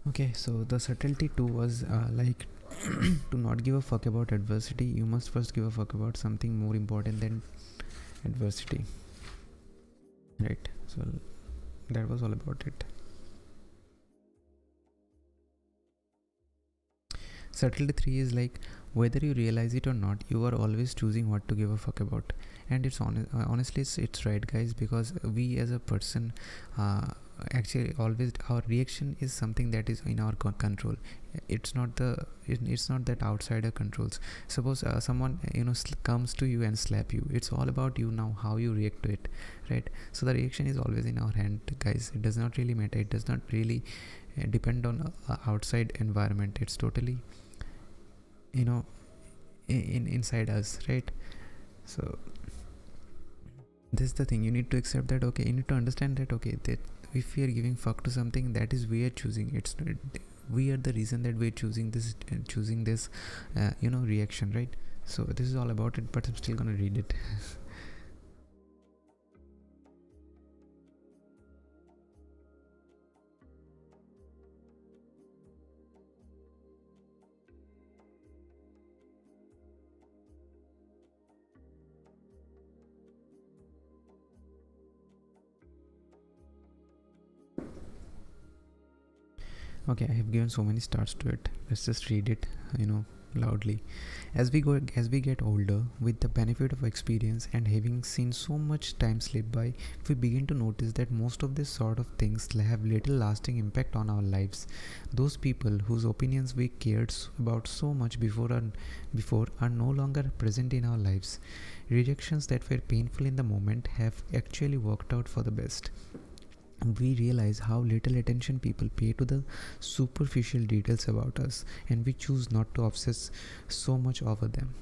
Okay, so the subtlety too was like to not give a fuck about adversity, you must first give a fuck about something more important than adversity, right? So that was all about it. Subtlety 3 is like, whether you realize it or not, you are always choosing what to give a fuck about. And it's honestly it's right, guys, because we as a person, actually always our reaction is something that is in our control. It's not that outsider controls. Suppose someone comes to you and slap you, it's all about you now, how you react to it, right? So the reaction is always in our hand, guys. It does not really matter, it does not really depend on outside environment. It's totally inside us, right? So this is the thing, you need to accept that. Okay, you need to understand that, okay, that if we are giving fuck to something, that is we are choosing. It's we are the reason that we're choosing this reaction, right? So this is all about it, but I'm still gonna read it. Okay, I have given so many stars to it. Let's just read it, loudly. As we get older, with the benefit of experience and having seen so much time slip by, we begin to notice that most of these sort of things have little lasting impact on our lives. Those people whose opinions we cared about so much before are no longer present in our lives. Rejections that were painful in the moment have actually worked out for the best. We realize how little attention people pay to the superficial details about us, and we choose not to obsess so much over them.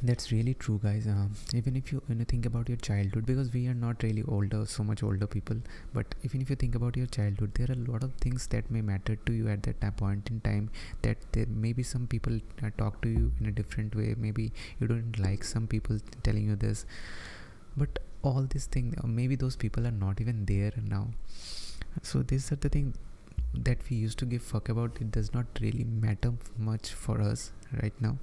That's really true, guys. Even if you think about your childhood, because we are not really so much older people, but even if you think about your childhood, there are a lot of things that may matter to you at that point in time. That there maybe some people talk to you in a different way. Maybe you don't like some people telling you this, but all these things, maybe those people are not even there now. So these are the thing that we used to give fuck about. It does not really matter much for us right now.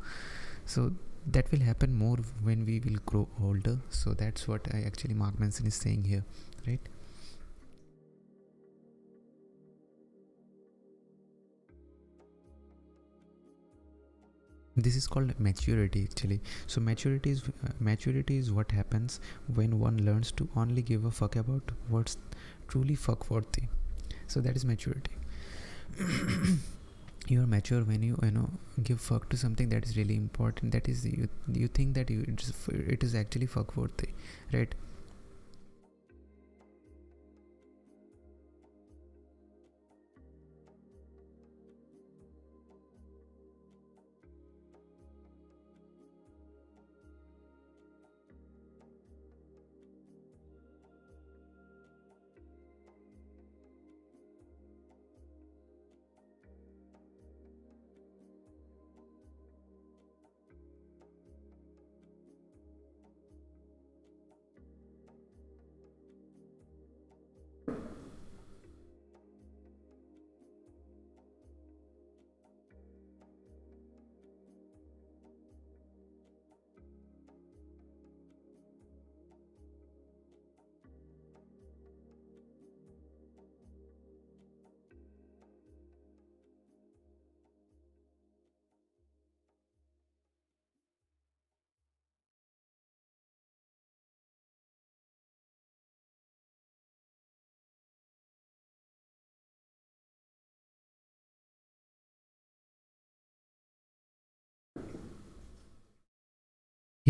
So that will happen more when we will grow older. So that's what Mark Manson is saying here, right? This is called maturity, actually. So maturity is what happens when one learns to only give a fuck about what's truly fuck worthy. So that is maturity. You are mature when you give fuck to something that is really important, that is you think that it is actually fuck worthy, right?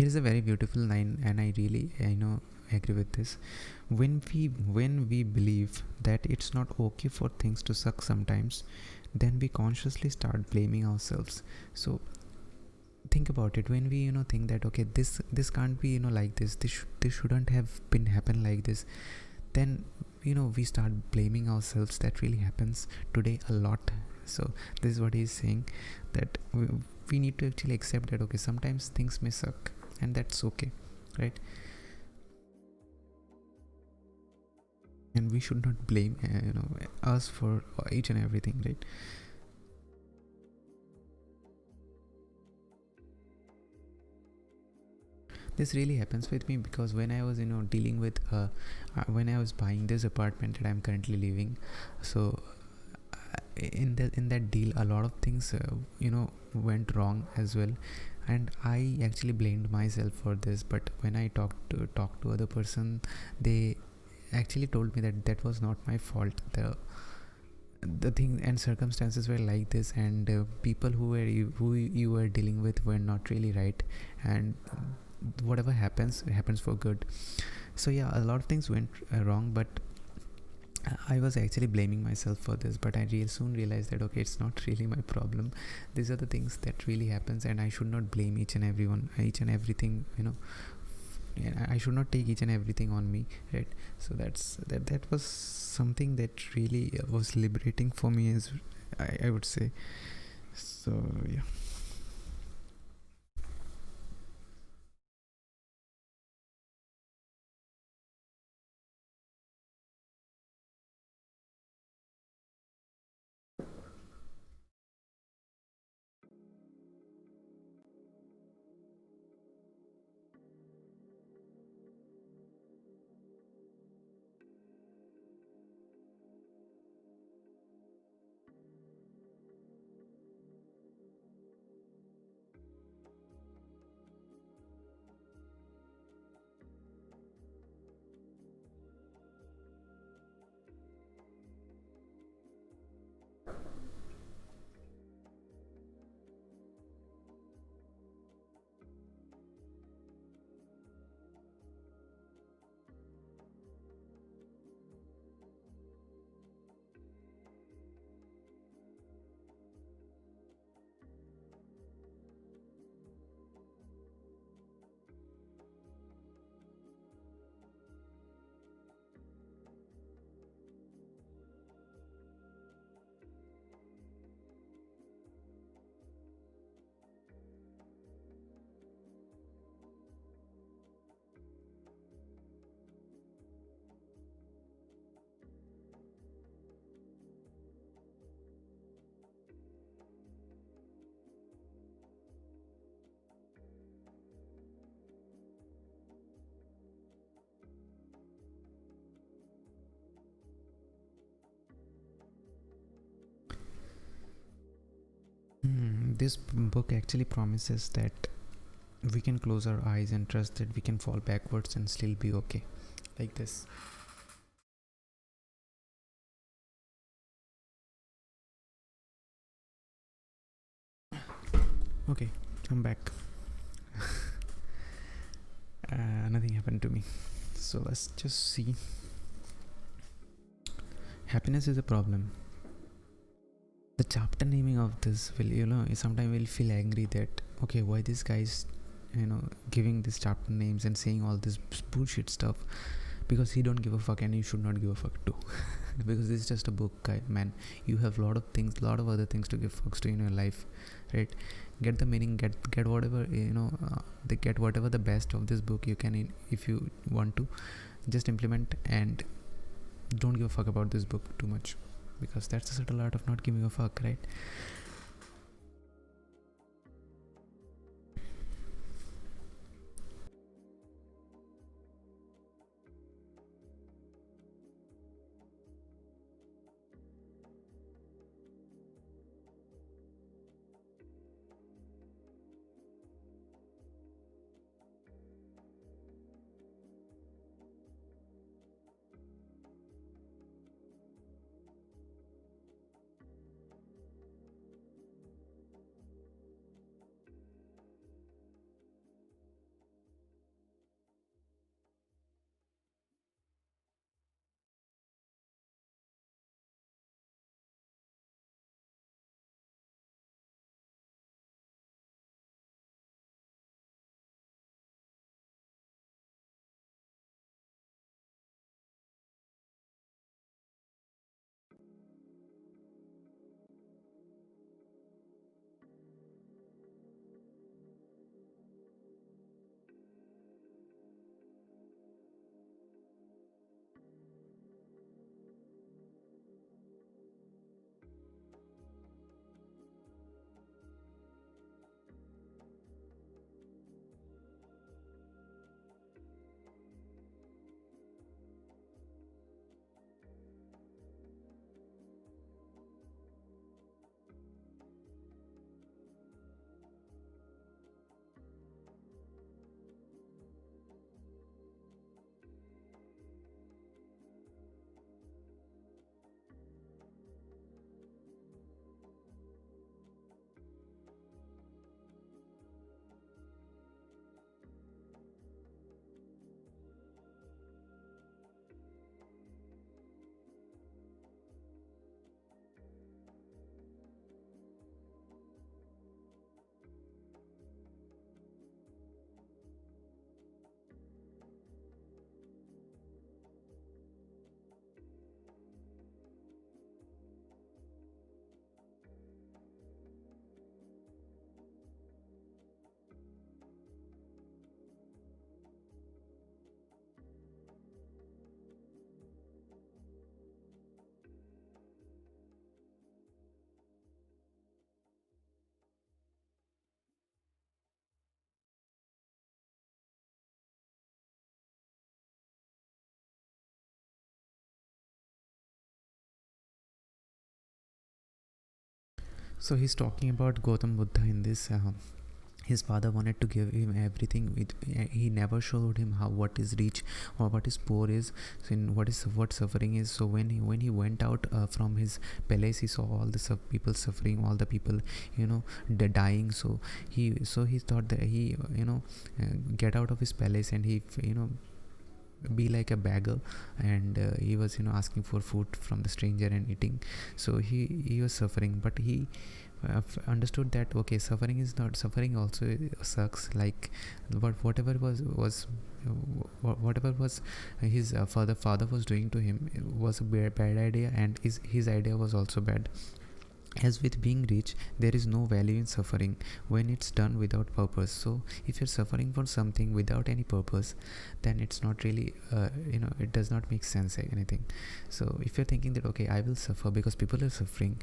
Here is a very beautiful line, and I really agree with this. When we believe that it's not okay for things to suck sometimes, then we consciously start blaming ourselves. So think about it. When we think that, okay, this can't be like this shouldn't have been happen like this, then we start blaming ourselves. That really happens today a lot. So this is what he's saying, that we need to actually accept that, okay, sometimes things may suck, and that's okay, right? And we should not blame us for each and everything, right? This really happens with me, because when I was dealing with when I was buying this apartment that I'm currently living, so in that deal, a lot of things went wrong as well, and I actually blamed myself for this. But when I talked to other person, they actually told me that that was not my fault. The thing and circumstances were like this, and people who you were dealing with were not really right, and whatever happens for good. So yeah, a lot of things went wrong, but I was actually blaming myself for this. But I soon realized that, okay, it's not really my problem. These are the things that really happens, and I should not blame each and everything, and I should not take each and everything on me, right? So that was something that really was liberating for me, as I would say. So yeah. This book actually promises that we can close our eyes and trust that we can fall backwards and still be okay, like this. Okay, I'm back. Nothing happened to me. So let's just see. Happiness is a problem. The chapter naming of this will, sometimes will feel angry that, okay, why this guy's giving this chapter names and saying all this bullshit stuff, because he don't give a fuck, and you should not give a fuck too. Because this is just a book, guy, man. You have a lot of other things to give fucks to in your life, right? Get the meaning, get whatever they get whatever the best of this book you can, if you want to just implement, and don't give a fuck about this book too much, because that's a subtle art of not giving a fuck, right? So he's talking about Gautam Buddha in this. His father wanted to give him everything. He never showed him how what is rich or what is poor is. So in what suffering is. So when he went out from his palace, he saw all the people suffering, all the people, dying. So he thought that he get out of his palace, and he be like a beggar, and he was asking for food from the stranger and eating. So he was suffering, but he understood that okay, suffering is not suffering also sucks, like, but whatever was whatever was his father was doing to him was a bad idea, and his idea was also bad. As with being rich, there is no value in suffering when it's done without purpose. So if you're suffering for something without any purpose, then it's not really it does not make sense, anything. So if you're thinking that okay, I will suffer because people are suffering,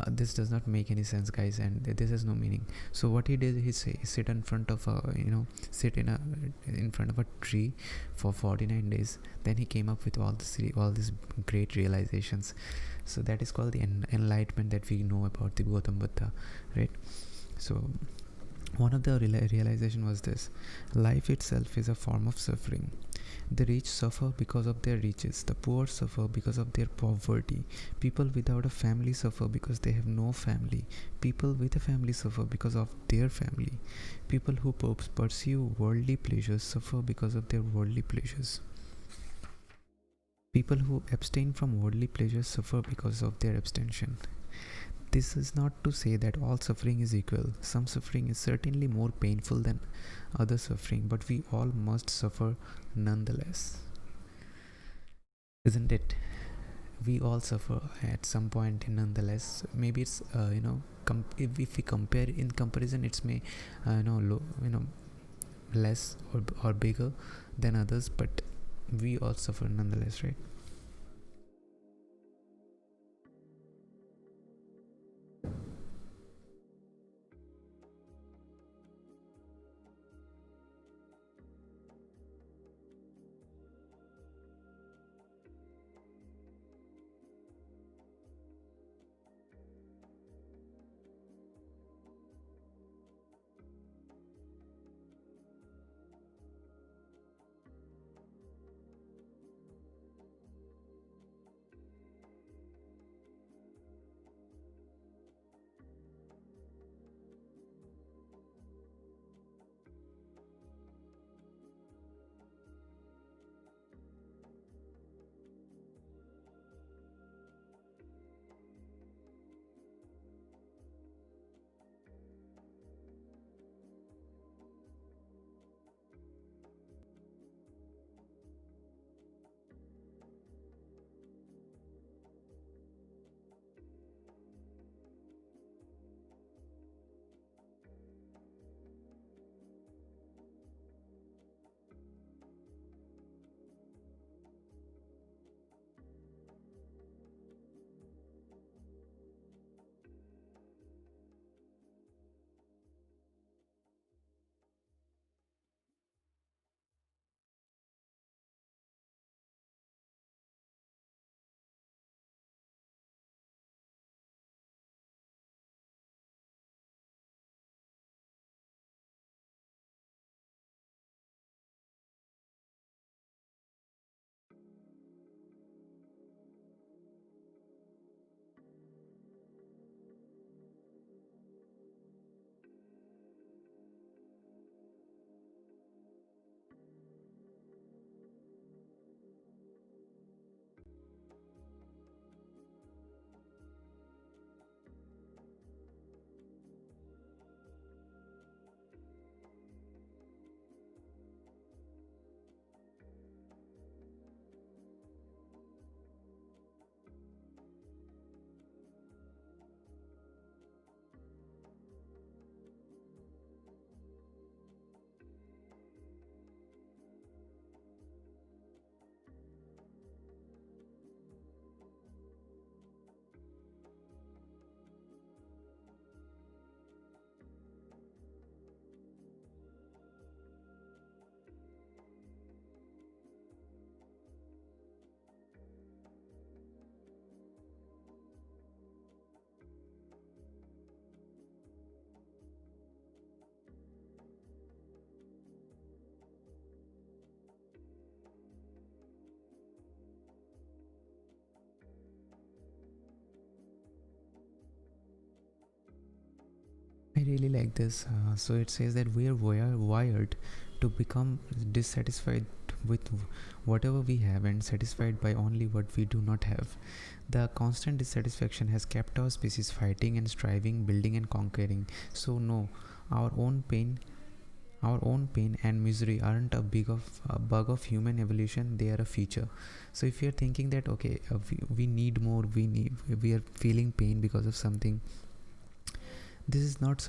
this does not make any sense, guys, and this has no meaning. So what he did, he sit in front of a in front of a tree for 49 days. Then he came up with all these great realizations. So that is called the enlightenment that we know about the Gautam Buddha, right? So one of the realization was this: life itself is a form of suffering. The rich suffer because of their riches, the poor suffer because of their poverty, people without a family suffer because they have no family, people with a family suffer because of their family, people who pursue worldly pleasures suffer because of their worldly pleasures. People who abstain from worldly pleasures suffer because of their abstention. This is not to say that all suffering is equal. Some suffering is certainly more painful than other suffering, but we all must suffer nonetheless. Isn't it? We all suffer at some point nonetheless. Maybe it's if we compare, in comparison, it's may less or bigger than others, but we all suffer nonetheless, right? really like this. So it says that we are wired to become dissatisfied with whatever we have and satisfied by only what we do not have. The constant dissatisfaction has kept our species fighting and striving, building and conquering. So no, our own pain and misery aren't a bug of human evolution, they are a feature. So if you're thinking that okay, we need more, we are feeling pain because of something, this is not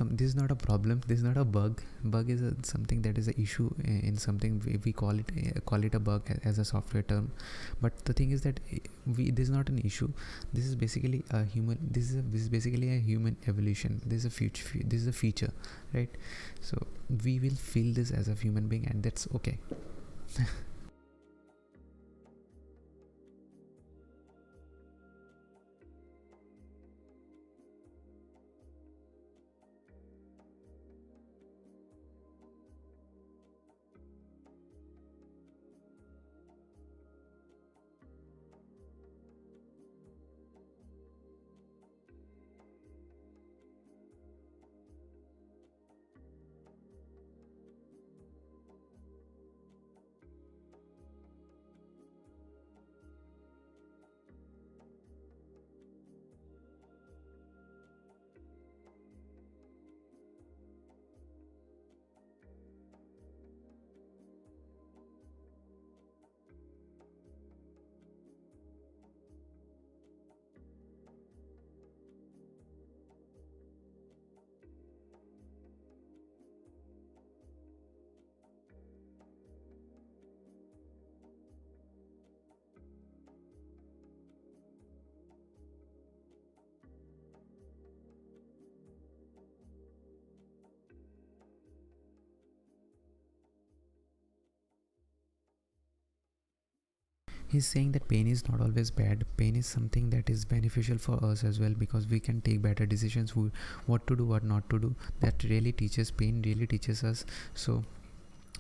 a problem, this is not a bug is something that is an issue in something. We call it a bug as a software term, but the thing is that this is not an issue. This is basically a human, this is basically a human evolution. This is a feature, right? So we will feel this as a human being, and that's okay. He's saying that pain is not always bad. Pain is something that is beneficial for us as well, because we can take better decisions, what to do, what not to do. That really teaches, pain really teaches us. So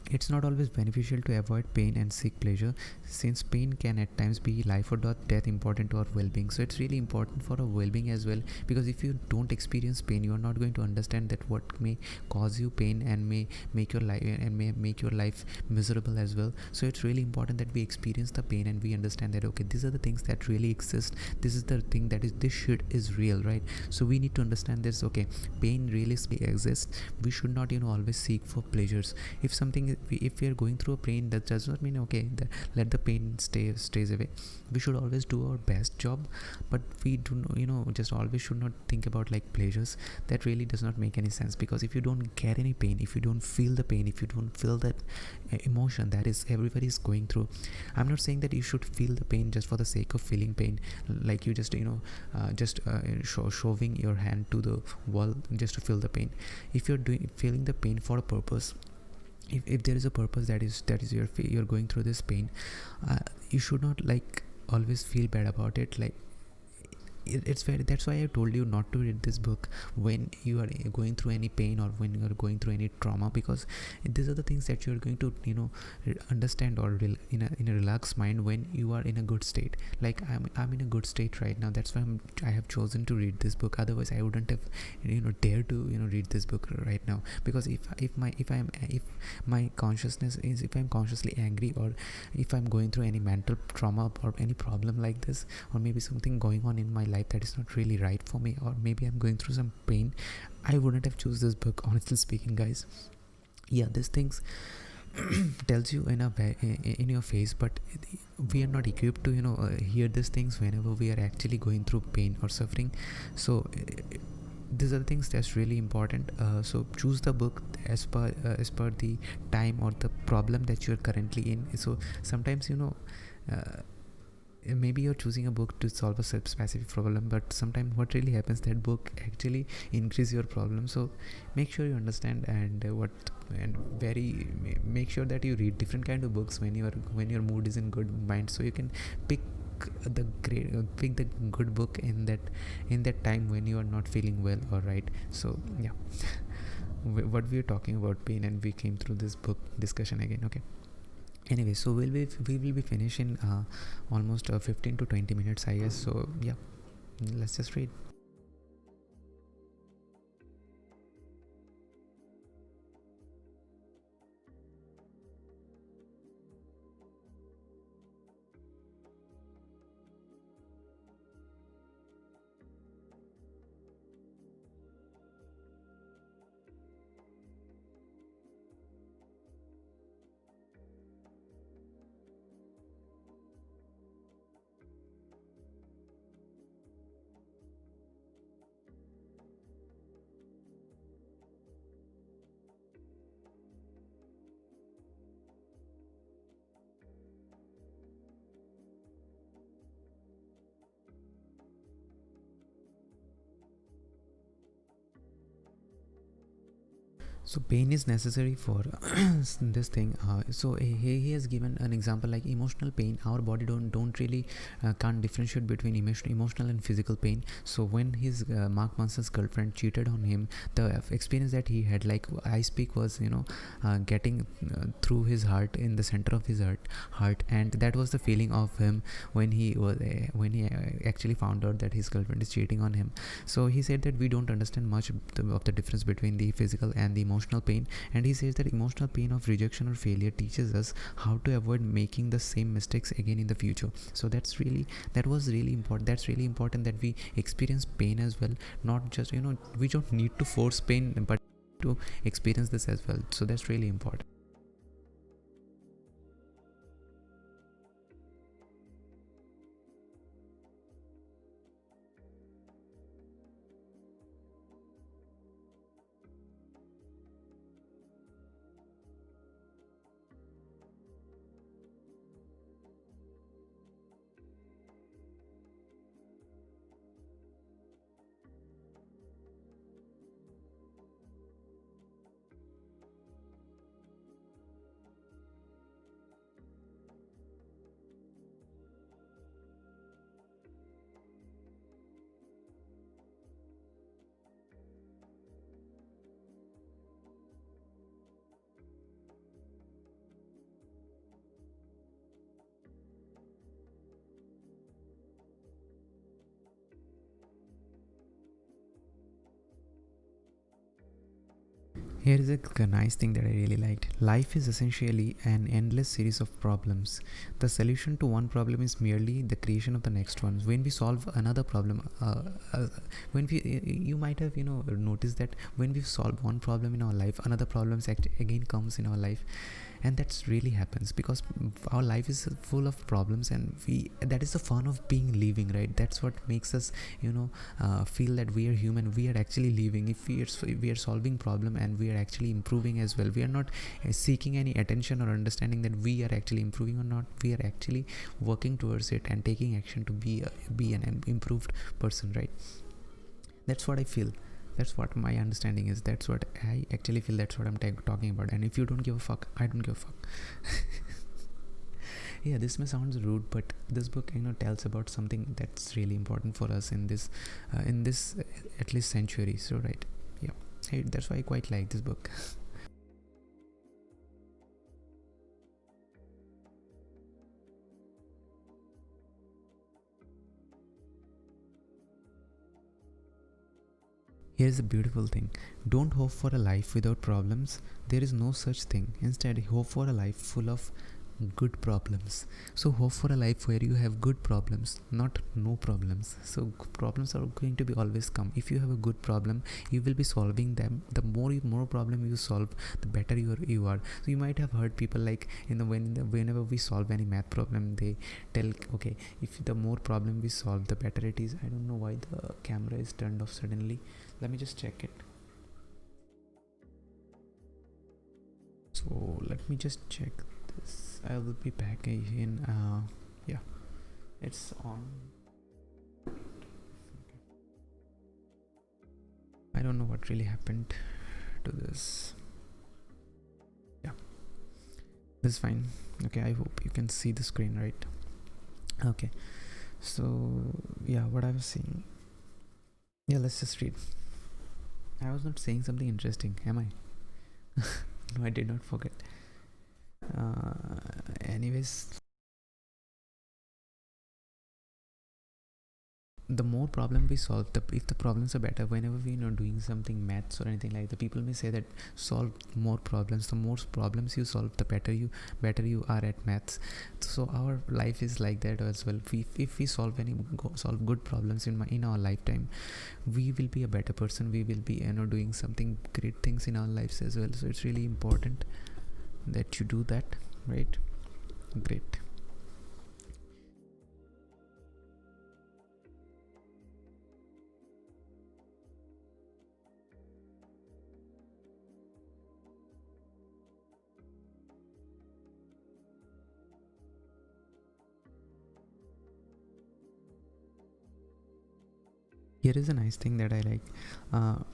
it's not always beneficial to avoid pain and seek pleasure, since pain can at times be life or death important to our well-being. So it's really important for our well-being as well, because if you don't experience pain, you are not going to understand that what may cause you pain and may make your life miserable as well. So it's really important that we experience the pain and we understand that okay, these are the things that really exist. This is the thing that is, this shit is real, right? So we need to understand this. Okay, pain really exists. We should not always seek for pleasures. If we are going through a pain, that does not mean okay, let the pain stays away. We should always do our best job, but we do just always should not think about like pleasures. That really does not make any sense, because if you don't get any pain, if you don't feel the pain, if you don't feel that emotion that is everybody is going through, I'm not saying that you should feel the pain just for the sake of feeling pain, like you just shoving your hand to the wall just to feel the pain. If you're feeling the pain for a purpose, if there is a purpose, that is you're going through this pain, you should not like always feel bad about it. Like it's very, that's why I told you not to read this book when you are going through any pain or when you are going through any trauma, because these are the things that you are going to understand or in a relaxed mind when you are in a good state. Like I'm in a good state right now. That's why I have chosen to read this book. Otherwise I wouldn't have dared to read this book right now, because if my consciousness is, if I'm consciously angry, or if I'm going through any mental trauma or any problem like this, or maybe something going on in my life that is not really right for me, or maybe I'm going through some pain, I wouldn't have choose this book, honestly speaking, guys. Yeah, these things tells you in your face, but we are not equipped to hear these things whenever we are actually going through pain or suffering. So these are the things that's really important. So choose the book as per the time or the problem that you're currently in. So sometimes maybe you're choosing a book to solve a specific problem, but sometimes what really happens, that book actually increase your problem. So make sure you understand, and make sure that you read different kind of books when your mood is in good mind, so you can pick the good book in that time when you are not feeling well. All right, so yeah, what we are talking about pain, and we came through this book discussion again. Okay, anyway, so we will be finishing almost 15 to 20 minutes, I guess. So yeah, let's just read. So pain is necessary for this thing. So he has given an example like emotional pain. Our body don't really can't differentiate between emotional and physical pain. So when his Mark Manson's girlfriend cheated on him, the experience that he had, like I speak, was getting through his heart, in the center of his heart, and that was the feeling of him when he actually found out that his girlfriend is cheating on him. So he said that we don't understand much of the difference between the physical and the emotional pain, and he says that emotional pain of rejection or failure teaches us how to avoid making the same mistakes again in the future. So that was really important. That's really important, that we experience pain as well, not just we don't need to force pain, but to experience this as well. So that's really important. Here is a nice thing that I really liked. Life is essentially an endless series of problems. The solution to one problem is merely the creation of the next one. When we solve another problem, when we, you might have noticed that when we solve one problem in our life, another problem again comes in our life, and that's really happens because our life is full of problems, and that is the fun of being living, right? That's what makes us feel that we are human, we are actually living. If we are solving problem and we are actually improving as well, we are not seeking any attention or understanding that we are actually improving or not. We are actually working towards it and taking action to be an improved person, right? That's what I feel. That's what my understanding is. That's what I actually feel. That's what I'm talking about. And if you don't give a fuck, I don't give a fuck. Yeah, this may sound rude, but this book tells about something that's really important for us in this at least century. So right, yeah, that's why I quite like this book. Here's a beautiful thing. Don't hope for a life without problems. There is no such thing. Instead, hope for a life full of good problems. So hope for a life where you have good problems, not no problems. So problems are going to be always come. If you have a good problem, you will be solving them. The more problem you solve, the better you are. So you might have heard people like whenever we solve any math problem, they tell, okay, if the more problem we solve, the better it is. I don't know why the camera is turned off suddenly. Let me just check it. So let me just check this. I will be back in yeah, it's on. I don't know what really happened to this. Yeah, this is fine. Okay, I hope you can see the screen, right? Okay, so yeah, what I was saying, yeah, let's just read. I was not saying something interesting, am I? No, I did not forget. Anyways, the more problem we solve, if the problems are better, whenever we doing something maths or anything like that, people may say that solve more problems. The more problems you solve, the better you are at maths. So our life is like that as well. If we solve good problems in our lifetime, we will be a better person. We will be doing something great things in our lives as well. So it's really important that you do that, right? Great. Here is a nice thing that I like.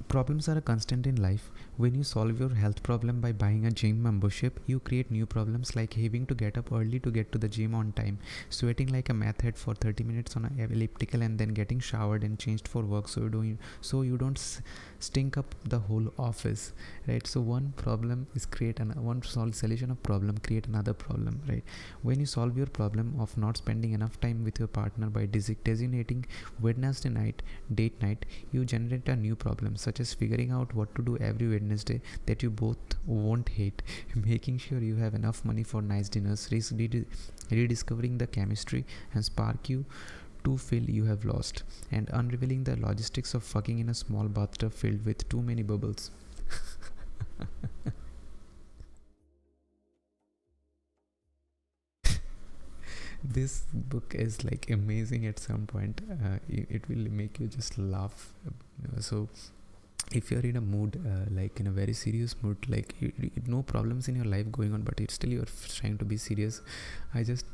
Problems are a constant in life. When you solve your health problem by buying a gym membership, you create new problems like having to get up early to get to the gym on time, sweating like a math head for 30 minutes on an elliptical, and then getting showered and changed for work so you don't stink up the whole office, right? So one problem is create one solution of problem create another problem, right? When you solve your problem of not spending enough time with your partner by designating Wednesday night date night, you generate a new problem, such as figuring out what to do every Wednesday that you both won't hate, making sure you have enough money for nice dinners, rediscovering the chemistry and spark you to feel you have lost, and unraveling the logistics of fucking in a small bathtub filled with too many bubbles. This book is like amazing at some point. It will make you just laugh. So if you're in a mood, like in a very serious mood, like no problems in your life going on, but still you're trying to be serious, I just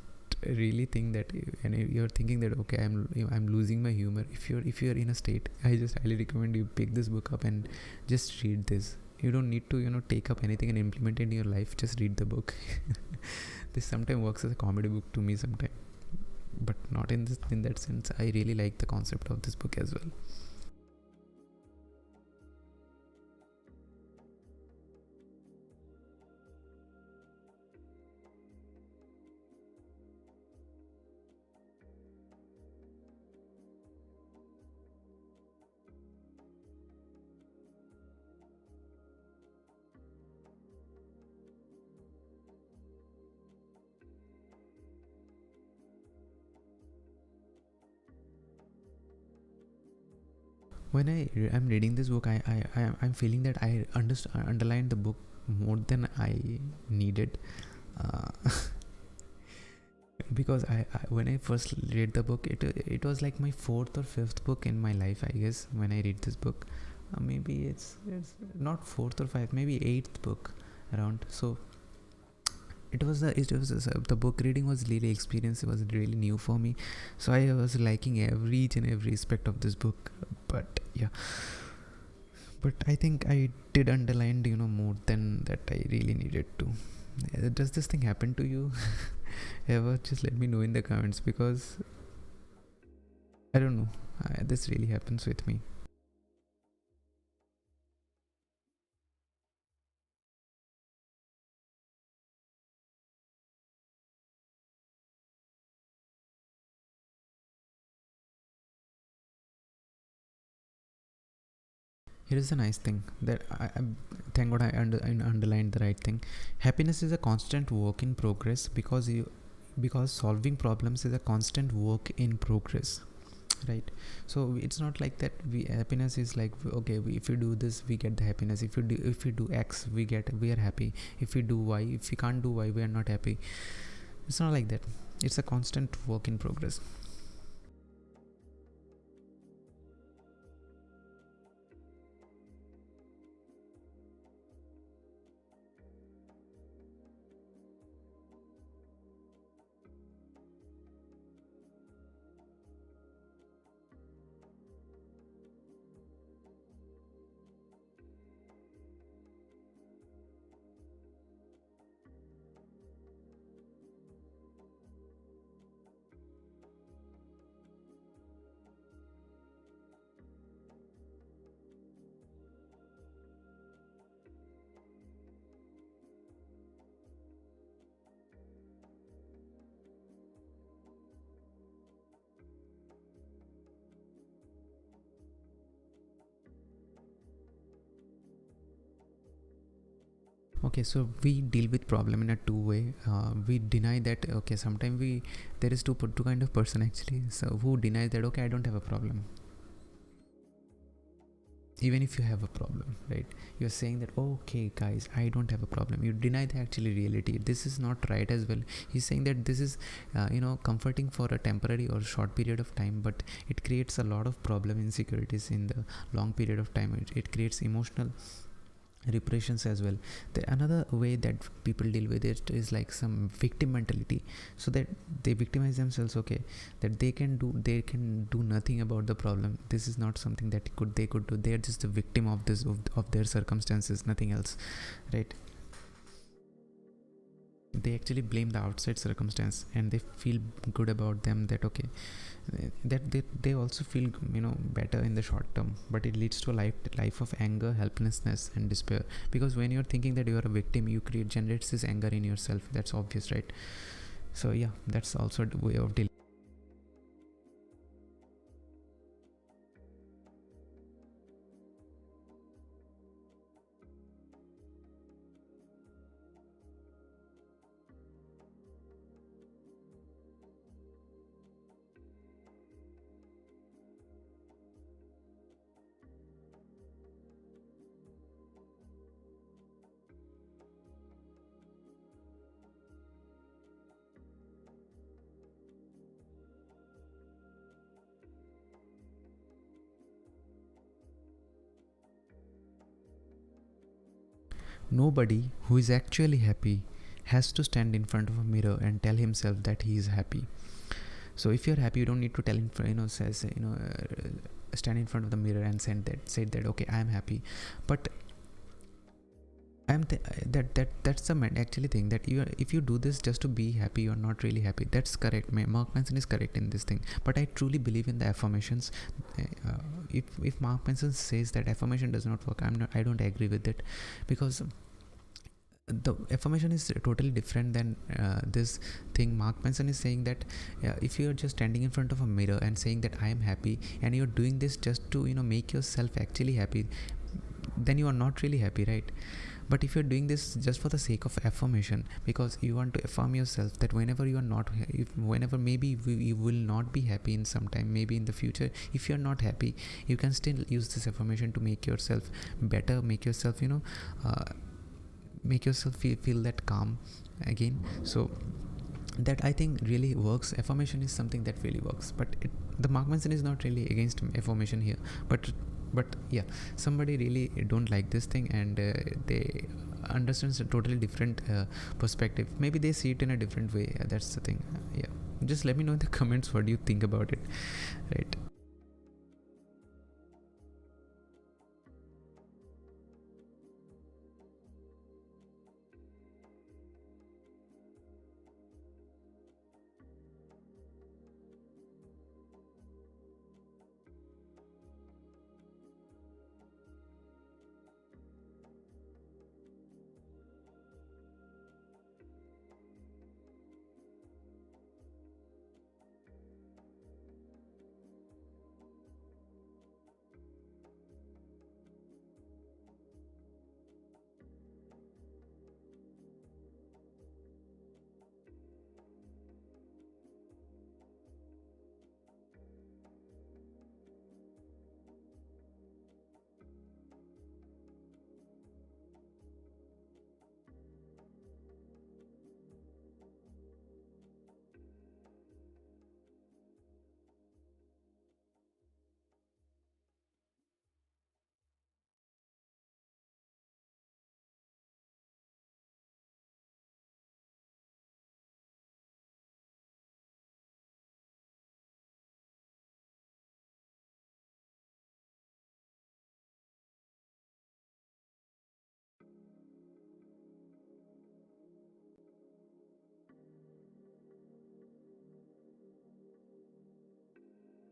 really think that, and you're thinking that okay, I'm losing my humor, if you're in a state, I just highly recommend you pick this book up and just read this. You don't need to take up anything and implement it in your life, just read the book. This sometimes works as a comedy book to me sometimes, but not in that sense. I really like the concept of this book as well. When I'm reading this book, I'm feeling that I underlined the book more than I needed, uh, because I when I first read the book, it was like my fourth or fifth book in my life, I guess, when I read this book. Maybe it's not fourth or fifth, maybe eighth book around. So the book reading was really experience. It was really new for me, so I was liking each and every aspect of this book. But yeah, but I think I did underline more than that I really needed to. Does this thing happen to you ever? Just let me know in the comments, because I don't know, this really happens with me. Here is the nice thing that I thank God I underlined the right thing. Happiness is a constant work in progress, because solving problems is a constant work in progress, right? So it's not like that happiness is like, okay, if we do this we get the happiness, if we do X we are happy, if we do Y, if we can't do Y we are not happy. It's not like that. It's a constant work in progress. Okay, so we deal with problem in a two way. We deny that, okay, sometimes there is two kind of person actually, so who denies that, okay, I don't have a problem. Even if you have a problem, right, you're saying that, okay guys, I don't have a problem. You deny the actually reality. This is not right as well. He's saying that this is comforting for a temporary or short period of time, but it creates a lot of problem insecurities in the long period of time. It creates emotional reparations as well. Another way that people deal with it is like some victim mentality, so that they victimize themselves, okay, that they can do nothing about the problem. This is not something that they could do. They are just the victim of this of their circumstances, nothing else, right? They actually blame the outside circumstance, and they feel good about them, that okay, that they also feel, better in the short term, but it leads to a life of anger, helplessness and despair, because when you're thinking that you are a victim, you generates this anger in yourself. That's obvious, right? So yeah, that's also a way of dealing. Nobody who is actually happy has to stand in front of a mirror and tell himself that he is happy. So if you're happy, you don't need to tell in front, stand in front of the mirror and say that okay, I am happy. But that's the actually thing, that if you do this just to be happy, you're not really happy. That's correct. Mark Manson is correct in this thing. But I truly believe in the affirmations. If Mark Manson says that affirmation does not work, I don't agree with it, because the affirmation is totally different than this thing. Mark Manson is saying that if you're just standing in front of a mirror and saying that I am happy, and you're doing this just to make yourself actually happy, then you are not really happy, right? But if you're doing this just for the sake of affirmation, because you want to affirm yourself that whenever you are not, whenever maybe you will not be happy in some time, maybe in the future, if you're not happy, you can still use this affirmation to make yourself better, make yourself make yourself feel that calm again. So that I think really works. Affirmation is something that really works. But the Mark Manson is not really against affirmation here, but yeah, somebody really don't like this thing, and they understands a totally different perspective. Maybe they see it in a different way. That's the thing. Yeah, just let me know in the comments what do you think about it, right?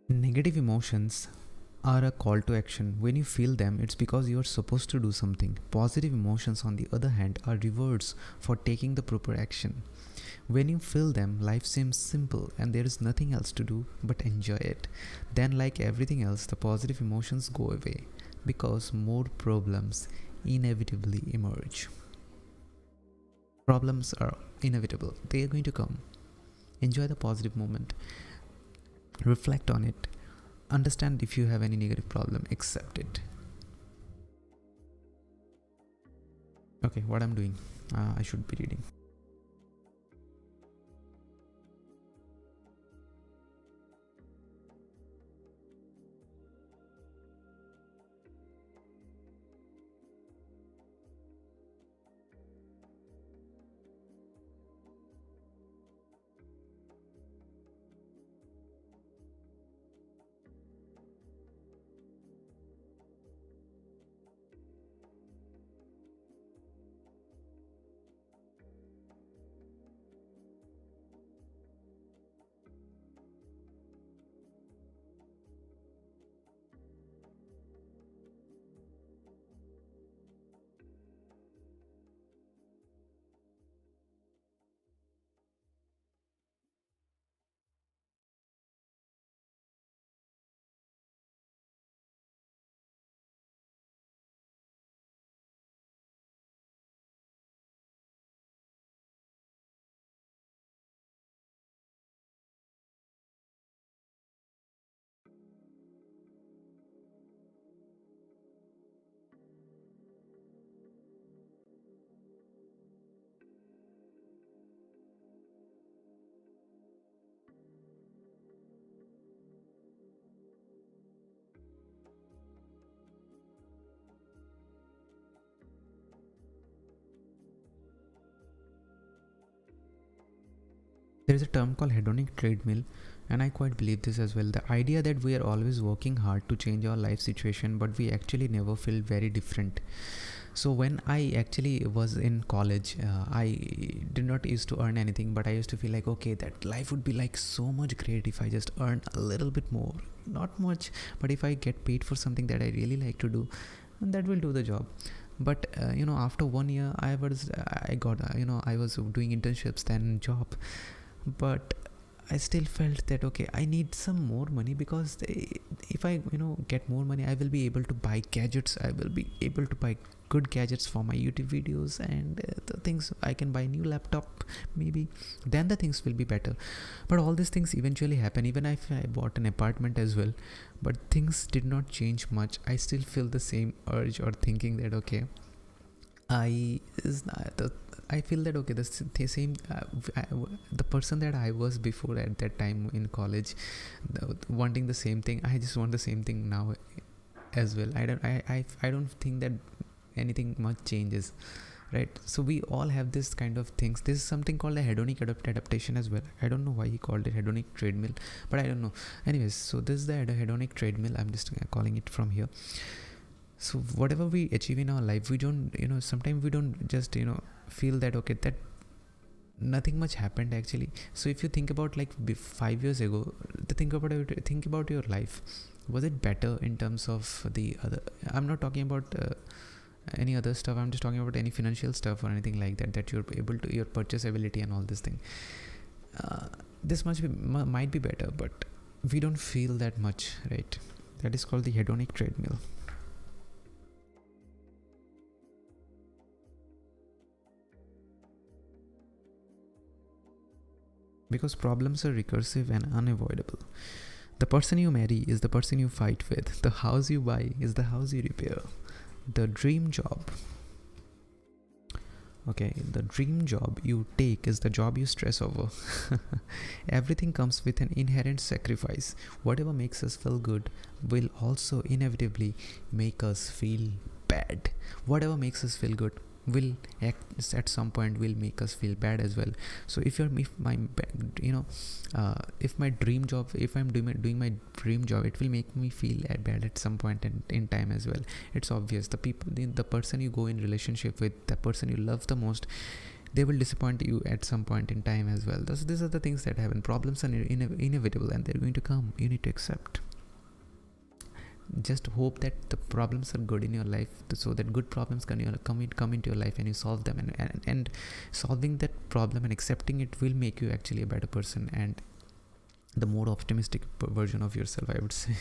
Negative emotions are a call to action. When you feel them, it's because you are supposed to do something. Positive emotions, on the other hand, are rewards for taking the proper action. When you feel them, life seems simple and there is nothing else to do but enjoy it. Then, like everything else, the positive emotions go away because more problems inevitably emerge. Problems are inevitable, they are going to come. Enjoy the positive moment, reflect on it, understand if you have any negative problem, accept it. Okay, what I'm doing, I should be reading. There is a term called hedonic treadmill, and I quite believe this as well. The idea that we are always working hard to change our life situation, but we actually never feel very different. So when I actually was in college, I did not used to earn anything, but I used to feel like, okay, that life would be like so much great if I just earn a little bit more, not much, but if I get paid for something that I really like to do, and that will do the job. But after 1 year, I got I was doing internships, then job, but I still felt that okay, I need some more money, because if I get more money, I will be able to buy gadgets, I will be able to buy good gadgets for my YouTube videos, and the things, I can buy new laptop maybe, then the things will be better. But all these things eventually happen, even if I bought an apartment as well, but things did not change much. I still feel the same urge or thinking that okay, I feel that okay, the same the person that I was before at that time in college, wanting the same thing, I just want the same thing now as well. I don't think that anything much changes, right? So we all have this kind of things. This is something called a hedonic adaptation as well. I don't know why he called it hedonic treadmill, but I don't know. Anyways, so this is the hedonic treadmill, I'm just calling it from here. So whatever we achieve in our life, we don't sometimes we don't just feel that okay, that nothing much happened actually. So if you think about like 5 years ago, think about your life, was it better in terms of the other, I'm not talking about any other stuff, I'm just talking about any financial stuff or anything like that you're able to, your purchase ability and all this thing, this might be better, but we don't feel that much, right? That is called the hedonic treadmill. Because problems are recursive and unavoidable. The person you marry is the person you fight with. The house you buy is the house you repair. The dream job you take is the job you stress over. Everything comes with an inherent sacrifice. Whatever makes us feel good will also inevitably make us feel bad. Whatever makes us feel good will at some point will make us feel bad as well. So if my dream job, if I'm doing my dream job, it will make me feel bad at some point in time as well. It's obvious. The person you go in relationship with, the person you love the most, they will disappoint you at some point in time as well. These are the things that happen. Problems are inevitable, and they're going to come. You need to accept. Just hope that the problems are good in your life, so that good problems come into your life and you solve them, and solving that problem and accepting it will make you actually a better person and the more optimistic version of yourself, I would say.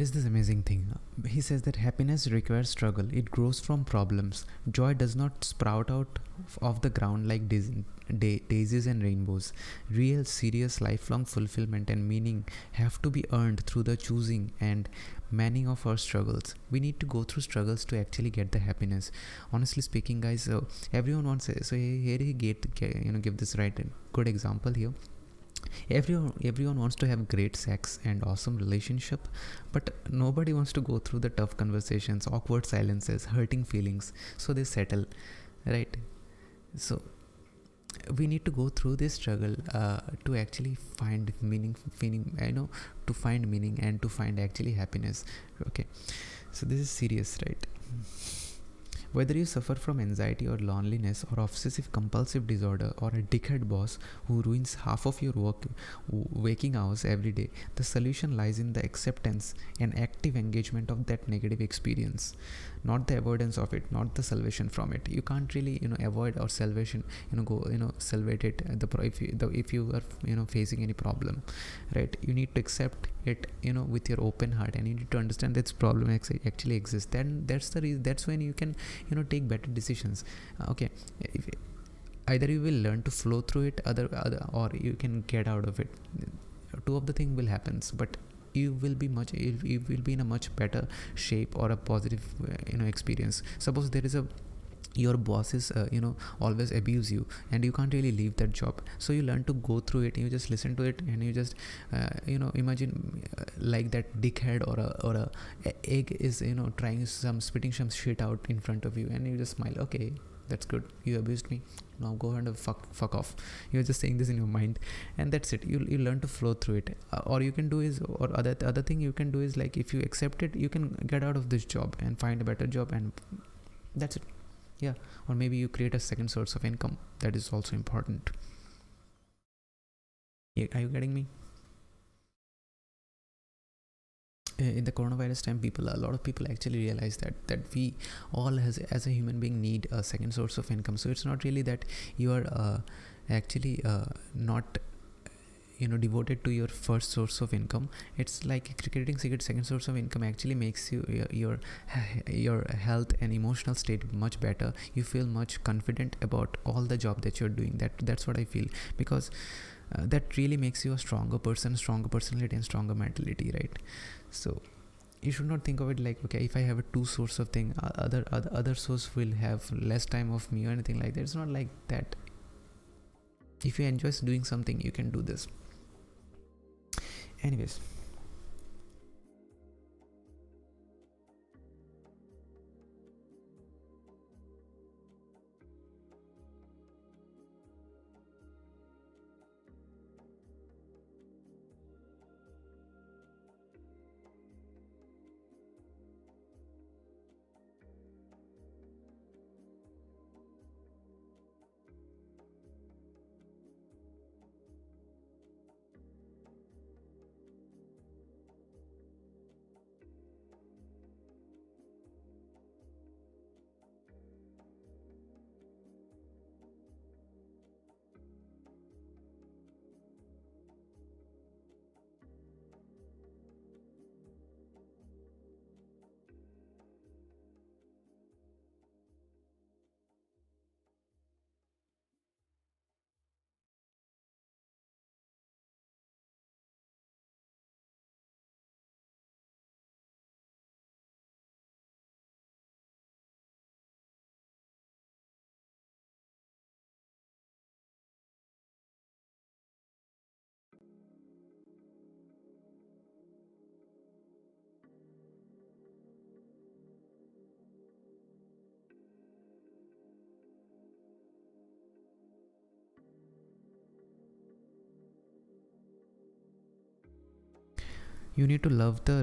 there is this amazing thing. He says that happiness requires struggle. It grows from problems. Joy does not sprout out of the ground like daisies and rainbows. Real, serious, lifelong fulfillment and meaning have to be earned through the choosing and many of our struggles. We need to go through struggles to actually get the happiness. Honestly speaking, guys, everyone wants. So here he give this right good example here. Everyone wants to have great sex and awesome relationship, but nobody wants to go through the tough conversations, awkward silences, hurting feelings, so they settle, right? So we need to go through this struggle to actually find meaning, to find meaning and to find actually happiness. Okay, so this is serious, right? Whether you suffer from anxiety or loneliness or obsessive compulsive disorder or a dickhead boss who ruins half of your waking hours every day, the solution lies in the acceptance and active engagement of that negative experience, not the avoidance of it, not the salvation from it. You can't really avoid or salvation, salvate it if you are facing any problem, right? You need to accept it with your open heart, and you need to understand that this problem actually exists. Then that's when you can take better decisions. Okay, either you will learn to flow through it, other or you can get out of it. Two of the thing will happen, but you will be in a much better shape or a positive experience. Suppose there is your bosses always abuse you and you can't really leave that job, so you learn to go through it. You just listen to it and you just imagine like that dickhead or a egg is trying spitting some shit out in front of you, and you just smile. Okay, that's good, you abused me, now go and fuck off. You're just saying this in your mind, and that's it. You learn to flow through it. Or you can do is, or other thing you can do is, like, if you accept it, you can get out of this job and find a better job, and that's it. Yeah. Or maybe you create a second source of income. That is also important. Are you getting me? In the coronavirus time, a lot of people actually realize that we all as a human being need a second source of income. So it's not really that you are actually not devoted to your first source of income. It's like creating second source of income actually makes your health and emotional state much better. You feel much confident about all the job that you're doing. That's what I feel, because that really makes you a stronger person, stronger personality, and stronger mentality, right? So you should not think of it like, okay, if I have a two source of thing, other source will have less time of me or anything like that. It's not like that. If you enjoy doing something, you can do this. Anyways, you need to love the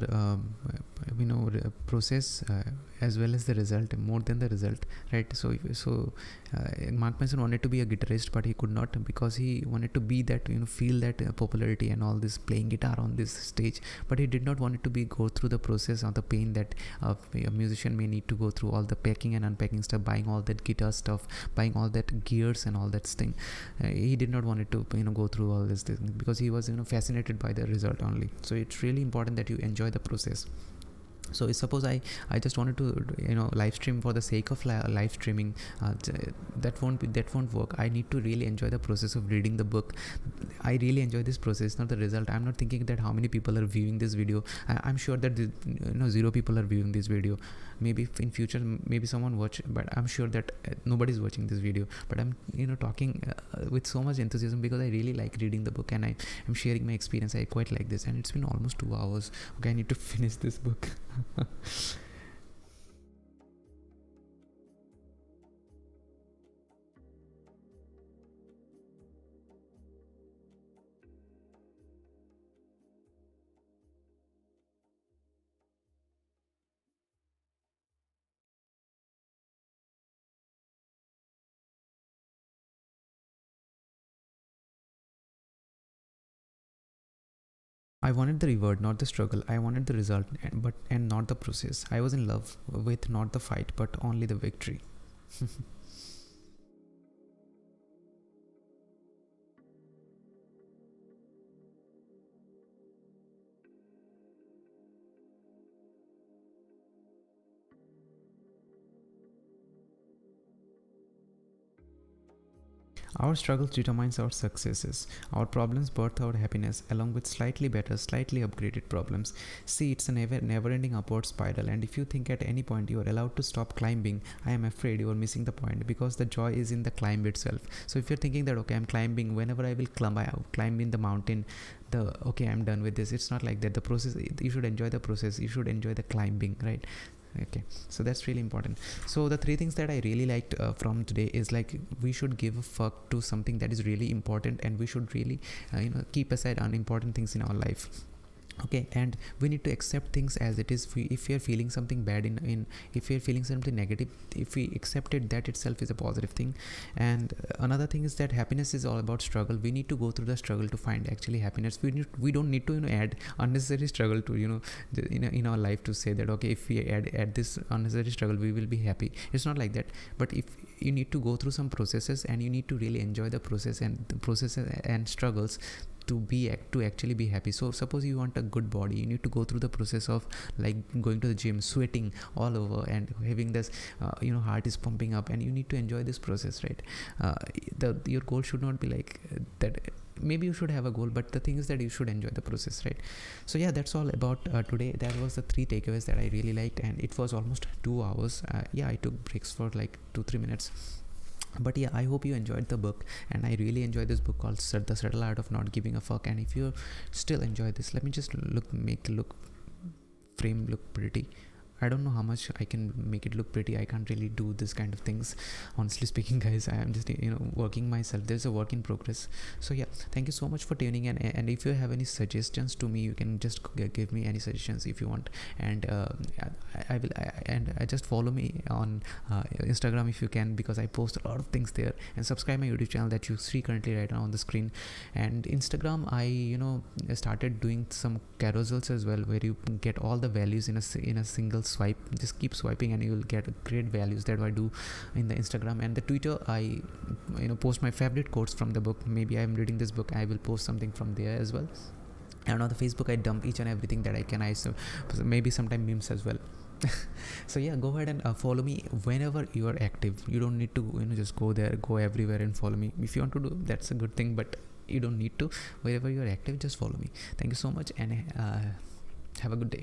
process as well as the result, more than the result, right? Mark Manson wanted to be a guitarist, but he could not, because he wanted to be that, feel that popularity and all this, playing guitar on this stage, but he did not want it to be go through the process of the pain that a musician may need to go through, all the packing and unpacking stuff, buying all that guitar stuff, buying all that gears and all that thing. He did not want it to go through all this thing, because he was fascinated by the result only. So it's really important that you enjoy the process. So suppose I just wanted to live stream for the sake of live streaming, that won't work. I need to really enjoy the process of reading the book. I really enjoy this process, not the result. I'm not thinking that how many people are viewing this video. I'm sure that 0 people are viewing this video. Maybe in future, maybe someone watch, but I'm sure that nobody's watching this video. But I'm talking with so much enthusiasm, because I really like reading the book, and I'm sharing my experience. I quite like this, and it's been almost 2 hours. Okay, I need to finish this book. I wanted the reward, not the struggle. I wanted the result, and not the process. I was in love with not the fight, but only the victory. Our struggles determines our successes. Our problems birth our happiness, along with slightly better, slightly upgraded problems. See, it's a never-ending upward spiral, and if you think at any point you are allowed to stop climbing, I am afraid you are missing the point, because the joy is in the climb itself. So if you're thinking that, okay, I'm climbing, whenever I will climb in the mountain, okay, I'm done with this. It's not like that. The process, you should enjoy the process. You should enjoy the climbing, right? Okay, so that's really important. So the 3 things that I really liked from today is, like, we should give a fuck to something that is really important, and we should really keep aside unimportant things in our life. Okay, and we need to accept things as it is. If we are feeling something bad if we are feeling something negative, if we accept it, that itself is a positive thing. And another thing is that happiness is all about struggle. We need to go through the struggle to find actually happiness. We don't need to add unnecessary struggle to in our life, to say that, okay, if we add this unnecessary struggle, we will be happy. It's not like that. But if you need to go through some processes, and you need to really enjoy the process and struggles to actually be happy. So suppose you want a good body, you need to go through the process of, like, going to the gym, sweating all over, and having this heart is pumping up, and you need to enjoy this process, right? Your goal should not be like that. Maybe you should have a goal, but the thing is that you should enjoy the process, right? So yeah, that's all about today. That was the 3 takeaways that I really liked, and it was almost 2 hours. I took breaks for like 2-3 minutes. But yeah, I hope you enjoyed the book, and I really enjoyed this book called The Subtle Art of Not Giving a Fuck. And if you still enjoy this, let me just make frame look pretty. I don't know how much I can make it look pretty. I can't really do this kind of things, honestly speaking, guys. I am just working myself. There's a work in progress. So yeah, thank you so much for tuning in, and if you have any suggestions to me, you can just give me any suggestions if you want. And I will just follow me on Instagram if you can, because I post a lot of things there, and subscribe my YouTube channel that you see currently right now on the screen. And Instagram, I started doing some carousels as well, where you get all the values in a single swipe. Just keep swiping and you will get great values. That I do in the Instagram. And the Twitter, I post my favorite quotes from the book. Maybe I'm reading this book, I will post something from there as well. And on the Facebook, I dump each and everything that I can. So maybe sometime memes as well. So yeah, go ahead and follow me whenever you are active. You don't need to just go everywhere and follow me. If you want to do, that's a good thing, but you don't need to. Wherever you are active, just follow me. Thank you so much, and have a good day.